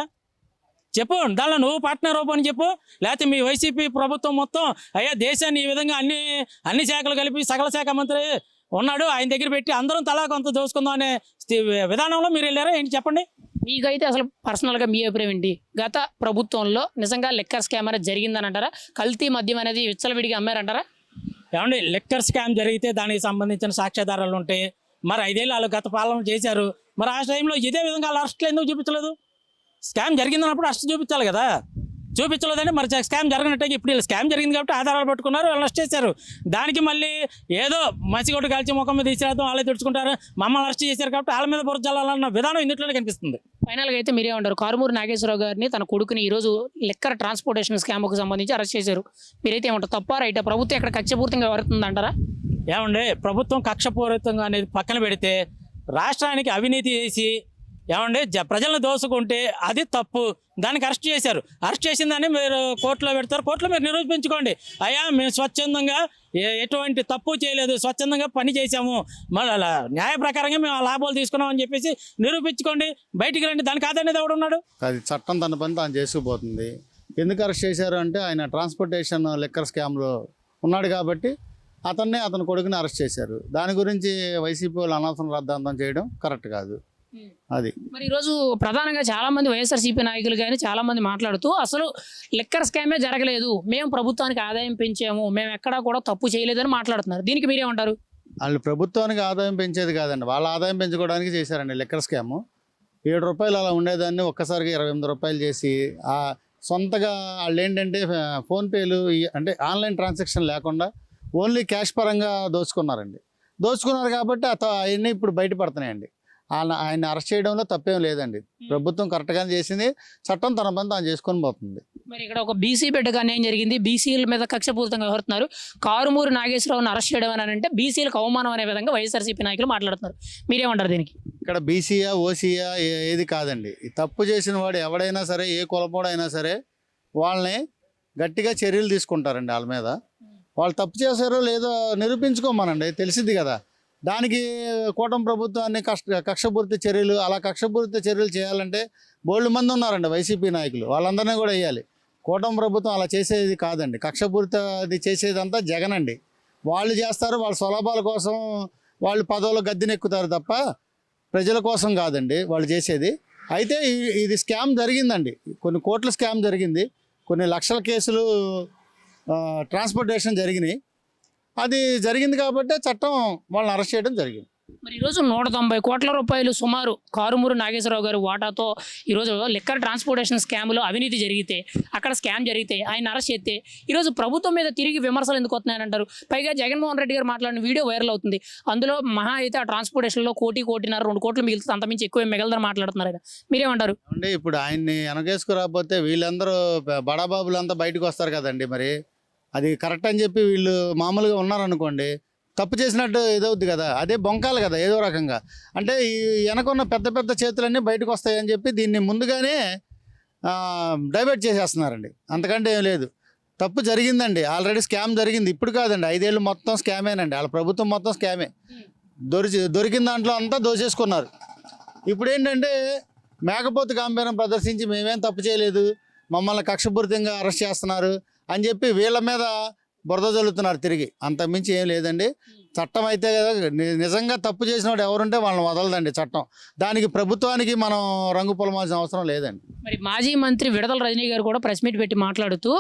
చెప్పు, దానిలో నువ్వు పార్ట్నర్ అని చెప్పు. లేకపోతే మీ వైసీపీ ప్రభుత్వం మొత్తం అయ్యా దేశాన్ని ఈ విధంగా అన్ని శాఖలు కలిపి సకల శాఖ మంత్రి ఉన్నాడు, ఆయన దగ్గర పెట్టి అందరం తలా కొంత దోసుకుందాం అనే విధానంలో మీరు వెళ్ళారా ఏంటి చెప్పండి? మీకైతే అసలు పర్సనల్గా మీ అభిప్రాయం ఏంటి? గత ప్రభుత్వంలో నిజంగా లెక్కర్ స్కామ్ అనేది జరిగిందని అంటారా? కల్తీ మద్యం అనేది విచ్చలవిడిగా అమ్మారంటారా? ఏమండి లెక్కర్ స్కామ్ జరిగితే దానికి సంబంధించిన సాక్ష్యాధారాలు ఉంటాయి. మరి 5 ఏళ్ళు వాళ్ళు గత పాలన చేశారు, మరి ఆ టైంలో ఇదే విధంగా వాళ్ళు అరెస్టులు ఎందుకు చూపించలేదు? స్కామ్ జరిగిందన్నప్పుడు అరెస్ట్ చూపించాలి కదా. చూపించలేదంటే మరి స్కామ్ జరగనట్టే ఇప్పుడు వీళ్ళు స్కామ్ జరిగింది కాబట్టి ఆధారాలు పట్టుకున్నారు, వాళ్ళు అరెస్ట్ చేశారు. దానికి మళ్ళీ ఏదో మసిగొట్టు కాల్చి ముఖం మీద తీసేద్దాం, వాళ్ళే తెచ్చుకుంటారు, మమ్మల్ని అరెస్ట్ చేశారు కాబట్టి వాళ్ళ మీద బురద జల్లాలన్న విధానం ఇందులోనే కనిపిస్తుంది. ఫైనల్గా అయితే మీరే ఉంటారు, కారుమూరి నాగేశ్వరరావు గారిని తన కొడుకుని ఈరోజు లిక్కర్ ట్రాన్స్పోర్టేషన్ స్కామ్కు సంబంధించి అరెస్ట్ చేశారు. మీరైతే ఏమంటారు, తప్ప రైటా? ప్రభుత్వం ఎక్కడ కక్షపూర్తంగా వ్యవహరిస్తుంది అంటారా? ఏమండి, ప్రభుత్వం కక్షపూరితంగా అనేది పక్కన పెడితే రాష్ట్రానికి అవినీతి చేసి ఏమండి ప్రజలను దోసుకుంటే అది తప్పు. దానికి అరెస్ట్ చేశారు. అరెస్ట్ చేసిన దాన్ని మీరు కోర్టులో పెడతారు, కోర్టులో మీరు నిరూపించుకోండి, అయ్యా మేము స్వచ్ఛందంగా ఎటువంటి తప్పు చేయలేదు, స్వచ్ఛందంగా పని చేశాము, మళ్ళీ న్యాయ ప్రకారంగా మేము ఆ లాభాలు తీసుకున్నాం అని చెప్పేసి నిరూపించుకోండి, బయటికి రండి. దానికి ఆదరణది ఎవడు ఉన్నాడు? అది చట్టం తన పని తాను చేసుకుపోతుంది. ఎందుకు అరెస్ట్ చేశారు అంటే ఆయన ట్రాన్స్పోర్టేషన్ లిక్కర్ స్కామ్లో ఉన్నాడు కాబట్టి అతని కొడుకుని అరెస్ట్ చేశారు. దాని గురించి వైసీపీ వాళ్ళు అనవసరం రద్దాంతం చేయడం కరెక్ట్ కాదు. అది మరి ఈరోజు ప్రధానంగా చాలా మంది వైఎస్ఆర్సీపీ నాయకులు కానీ చాలా మంది మాట్లాడుతూ అసలు లిక్కర్ స్కామే జరగలేదు, మేము ప్రభుత్వానికి ఆదాయం పెంచాము, మేము ఎక్కడా కూడా తప్పు చేయలేదని మాట్లాడుతున్నారు. దీనికి మీరేమంటారు? వాళ్ళు ప్రభుత్వానికి ఆదాయం పెంచేది కాదండి, వాళ్ళ ఆదాయం పెంచుకోవడానికి చేశారండి లిక్కర్ స్కామ్. 7 రూపాయలు అలా ఉండేదాన్ని ఒక్కసారిగా 28 రూపాయలు చేసి సొంతగా వాళ్ళు ఏంటంటే ఫోన్పేలు అంటే ఆన్లైన్ ట్రాన్సాక్షన్ లేకుండా ఓన్లీ క్యాష్ పరంగా దోచుకున్నారు కాబట్టి అవన్నీ ఇప్పుడు బయటపడుతున్నాయండి. ఆయన అరెస్ట్ చేయడంలో తప్పేం లేదండి, ప్రభుత్వం కరెక్ట్గానే చేసింది, చట్టం తన పని తాను చేసుకొని పోతుంది. మరి ఇక్కడ ఒక బీసీ బిడ్డగా అన్యాయం జరిగింది, బీసీల మీద కక్షపూరితంగా వ్యవహరిస్తున్నారు. కారుమూరి నాగేశ్వరరావుని అరెస్ట్ చేయడం అని అంటే బీసీలకు అవమానం అనే విధంగా వైఎస్ఆర్సీపీ నాయకులు మాట్లాడుతున్నారు. మీరేమంటారు దీనికి? ఇక్కడ బీసీయా ఓసీయా ఏది కాదండి, ఈ తప్పు చేసిన వాడు ఎవడైనా సరే, ఏ కులపోడైనా సరే వాళ్ళని గట్టిగా చర్యలు తీసుకుంటారండి. వాళ్ళ మీద వాళ్ళు తప్పు చేశారో లేదో నిరూపించుకోమనండి, తెలిసిద్ది కదా. దానికి కూటమి ప్రభుత్వాన్ని కక్షపూరిత చర్యలు అలా కక్షపూరిత చర్యలు చేయాలంటే బోల్డ్ మంది ఉన్నారండి వైసీపీ నాయకులు, వాళ్ళందరినీ కూడా వేయాలి. కూటమి ప్రభుత్వం అలా చేసేది కాదండి, కక్షపూరితది చేసేదంతా జగన్ అండి. వాళ్ళు చేస్తారు, వాళ్ళ స్వలాభాల కోసం వాళ్ళు పదవులు గద్దెనెక్కుతారు తప్ప ప్రజల కోసం కాదండి వాళ్ళు చేసేది. అయితే ఇది స్కామ్ జరిగిందండి, కొన్ని కోట్ల స్కామ్ జరిగింది, కొన్ని లక్షల కేసులు ట్రాన్స్పోర్టేషన్ జరిగినాయి. అది జరిగింది కాబట్టి చట్టం వాళ్ళని అరెస్ట్ చేయడం జరిగింది. మరి ఈరోజు 190 కోట్ల రూపాయలు సుమారు కారుమూరి నాగేశ్వరరావు గారి వాటాతో ఈరోజు లిక్కర్ ట్రాన్స్పోర్టేషన్ స్కామ్లో అవినీతి జరిగితే, అక్కడ స్కామ్ జరిగితే ఆయన అరెస్ట్ చేస్తే ఈరోజు ప్రభుత్వం మీద తిరిగి విమర్శలు ఎందుకు వస్తున్నాయని అంటారు. పైగా జగన్మోహన్ రెడ్డి గారు మాట్లాడిన వీడియో వైరల్ అవుతుంది. అందులో మహా అయితే ఆ ట్రాన్స్పోర్టేషన్లో 1.5 కోటిన్నర 2 కోట్లు మిగులుతుంది, అంతమించి ఎక్కువ మిగలదని మాట్లాడుతున్నారు. ఆయన మీరేమంటారు? అంటే ఇప్పుడు ఆయన్ని వెనకేసుకురాకపోతే వీళ్ళందరూ బడాబాబులంతా బయటకు వస్తారు కదండి. మరి అది కరెక్ట్ అని చెప్పి వీళ్ళు మామూలుగా ఉన్నారనుకోండి, తప్పు చేసినట్టు ఏదవుద్ది కదా, అదే బొంకాలి కదా ఏదో రకంగా. అంటే ఈ వెనకున్న పెద్ద పెద్ద చేతులన్నీ బయటకు వస్తాయని చెప్పి దీన్ని ముందుగానే డైవర్ట్ చేసేస్తున్నారండి, అంతకంటే ఏం లేదు. తప్పు జరిగిందండి, ఆల్రెడీ స్కామ్ జరిగింది, ఇప్పుడు కాదండి, 5 ఏళ్ళు మొత్తం స్కామేనండి. వాళ్ళ ప్రభుత్వం మొత్తం స్కామే, దొరికిన దాంట్లో అంతా దోచేసుకున్నారు. ఇప్పుడు ఏంటంటే మేకపోతు గాంభీర్యం ప్రదర్శించి మేమేం తప్పు చేయలేదు, మమ్మల్ని కక్షపూరితంగా అరెస్ట్ చేస్తున్నారు అని చెప్పి వీళ్ళ మీద బురద జల్లుతున్నారు తిరిగి, అంతకుమించి ఏం లేదండి. చట్టం అయితే నిజంగా తప్పు చేసిన వాడు ఎవరుంటే వాళ్ళని వదలదండి చట్టం. దానికి ప్రభుత్వానికి మనం రంగు పొలమాల్సిన అవసరం లేదండి. మరి మాజీ మంత్రి విడదల రజనీ గారు కూడా ప్రెస్ మీట్ పెట్టి మాట్లాడుతూ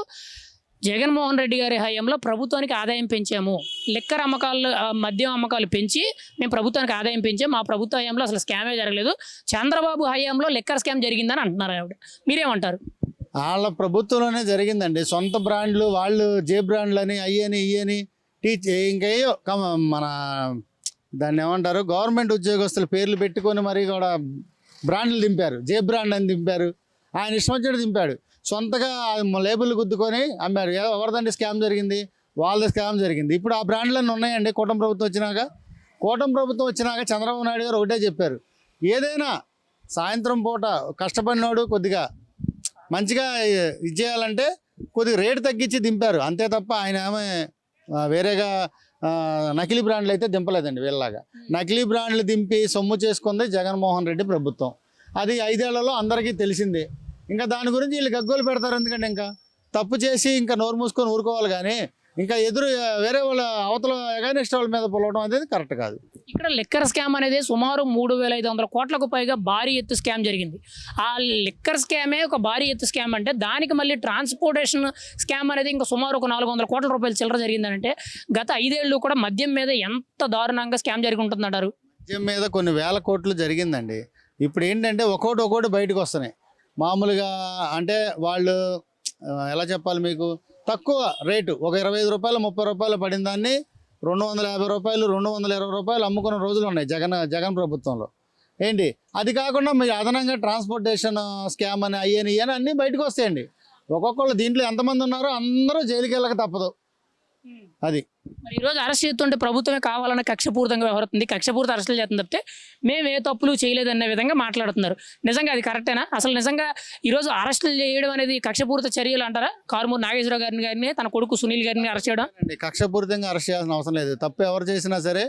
జగన్మోహన్ రెడ్డి గారి హయాంలో ప్రభుత్వానికి ఆదాయం పెంచాము, లిక్కర్ అమ్మకాలు మద్యం అమ్మకాలు పెంచి మేము ప్రభుత్వానికి ఆదాయం పెంచాము, మా ప్రభుత్వ హయాంలో అసలు స్కామే జరగలేదు, చంద్రబాబు హయాంలో లిక్కర్ స్కామ్ జరిగిందని అంటున్నారు ఆవిడ. మీరేమంటారు? వాళ్ళ ప్రభుత్వంలోనే జరిగిందండి, సొంత బ్రాండ్లు వాళ్ళు జే బ్రాండ్లు అని అయ్యని ఇయ్యని ఇంకేయో మన దాన్ని ఏమంటారు గవర్నమెంట్ ఉద్యోగస్తుల పేర్లు పెట్టుకొని మరి కూడా బ్రాండ్లు దింపారు, జే బ్రాండ్ అని దింపారు. ఆయన ఇష్టం వచ్చినట్టు దింపాడు, సొంతగా లేబుల్ గుద్దుకొని అమ్మారు. ఎవరిదండి స్కామ్ జరిగింది? వాళ్ళ స్కామ్ జరిగింది. ఇప్పుడు ఆ బ్రాండ్లన్నీ ఉన్నాయండి. కూటమి ప్రభుత్వం వచ్చినాక చంద్రబాబు నాయుడు గారు ఒకటే చెప్పారు, ఏదైనా సాయంత్రం పూట కష్టపడినోడు కొద్దిగా మంచిగా ఇది చేయాలంటే కొద్దిగా రేటు తగ్గించి దింపారు, అంతే తప్ప ఆయన ఏమో వేరేగా నకిలీ బ్రాండ్లు అయితే దింపలేదండి. వీళ్ళలాగా నకిలీ బ్రాండ్లు దింపి సొమ్ము చేసుకుంది జగన్మోహన్ రెడ్డి ప్రభుత్వం. అది 5 ఏళ్లలో అందరికీ తెలిసిందే. ఇంకా దాని గురించి వీళ్ళు గగ్గోలు పెడతారు, ఎందుకంటే ఇంకా తప్పు చేసి ఇంకా నోరు మూసుకొని ఊరుకోవాలి, కానీ ఇంకా వేరే వాళ్ళ అవతల ఎగైనెస్ట్ వాళ్ళ మీద పొలవడం అనేది కరెక్ట్ కాదు. ఇక్కడ లిక్కర్ స్కామ్ అనేది సుమారు 3,500 కోట్లకు పైగా భారీ ఎత్తు స్కామ్ జరిగింది. ఆ లిక్కర్ స్కామే ఒక భారీ ఎత్తు స్కామ్ అంటే దానికి మళ్ళీ ట్రాన్స్పోర్టేషన్ స్కామ్ అనేది ఇంకా సుమారు ఒక 400 కోట్ల రూపాయలు చిల్లర జరిగిందంటే గత 5 ఏళ్ళు కూడా మద్యం మీద ఎంత దారుణంగా స్కామ్ జరిగి ఉంటుందంటారు? మద్యం మీద కొన్ని వేల కోట్లు జరిగిందండి. ఇప్పుడు ఏంటంటే ఒక్కోటి బయటకు వస్తున్నాయి. మామూలుగా అంటే వాళ్ళు ఎలా చెప్పాలి మీకు, తక్కువ రేటు ఒక 25 రూపాయలు 30 రూపాయలు పడిన దాన్ని 250 రూపాయలు 220 రూపాయలు అమ్ముకున్న రోజులు ఉన్నాయి జగన్ ప్రభుత్వంలో. ఏంటి అది కాకుండా మీరు అదనంగా ట్రాన్స్పోర్టేషన్ స్కామ్ అని అయ్యని ఇయని అన్నీ బయటకు వస్తాయండి. ఒక్కొక్కళ్ళు దీంట్లో ఎంతమంది ఉన్నారో అందరూ జైలుకి వెళ్ళక తప్పదు. అది మరి ఈరోజు అరెస్ట్ చేస్తుంటే ప్రభుత్వమే కావాలన్న కక్షపూరితంగా వ్యవహరిస్తుంది, కక్షపూరిత అరెస్టులు చేస్తుంది తప్పితే మేము ఏ తప్పులు చేయలేదన్న విధంగా మాట్లాడుతున్నారు. నిజంగా అది కరెక్టేనా? అసలు నిజంగా ఈరోజు అరెస్టులు చేయడం అనేది కక్షపూరిత చర్యలు అంటారా? కారుమూరి నాగేశ్వరరావు గారిని తన కొడుకు సునీల్ గారిని అరెస్ట్ చేయడం అండి, కక్షపూరితంగా అరెస్ట్ చేయాల్సిన అవసరం లేదు. తప్పు ఎవరు చేసినా సరే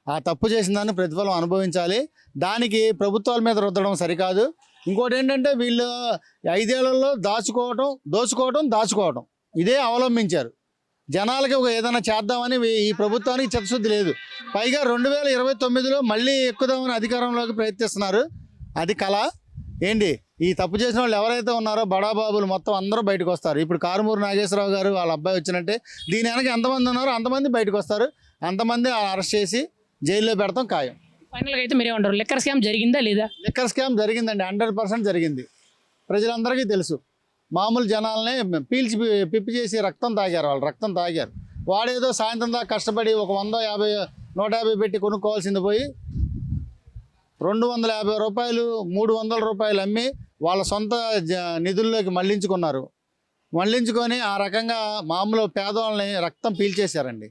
ఆ తప్పు చేసిన దాన్ని ప్రతిఫలం అనుభవించాలి. దానికి ప్రభుత్వాల మీద రుద్దడం సరికాదు. ఇంకోటి ఏంటంటే వీళ్ళు 5 ఏళ్లలో దాచుకోవడం ఇదే అవలంబించారు. జనాలకి ఏదైనా చేద్దామని ఈ ప్రభుత్వానికి చిత్తశుద్ధి లేదు. పైగా 2029లో మళ్ళీ ఎక్కుదామని అధికారంలోకి ప్రయత్నిస్తున్నారు. అది కళ ఏంటి? ఈ తప్పు చేసిన వాళ్ళు ఎవరైతే ఉన్నారో బడాబాబులు మొత్తం అందరూ బయటకు వస్తారు. ఇప్పుడు కారుమూరి నాగేశ్వరరావు గారు వాళ్ళ అబ్బాయి వచ్చినట్టే దీని వెనక ఎంతమంది ఉన్నారో అంతమంది బయటకు వస్తారు. అంతమంది అరెస్ట్ చేసి జైల్లో పెడతాం ఖాయం. ఫైనల్గా అయితే మీరేమంటారు? లిక్కర్ స్కామ్ జరిగిందా లేదా? లిక్కర్ స్కామ్ జరిగిందండి, 100% జరిగింది. ప్రజలందరికీ తెలుసు. మామూలు జనాలనే పిప్పి చేసి రక్తం తాగారు. వాళ్ళు రక్తం తాగారు. వాడేదో సాయంత్రం దాకా కష్టపడి ఒక 100, 50, 150 పెట్టి కొనుక్కోవాల్సింది పోయి 250 రూపాయలు 300 రూపాయలు అమ్మి వాళ్ళ సొంత నిధుల్లోకి మళ్లించుకొని ఆ రకంగా మామూలు పేదవాళ్ళని రక్తం పీల్చేశారండి.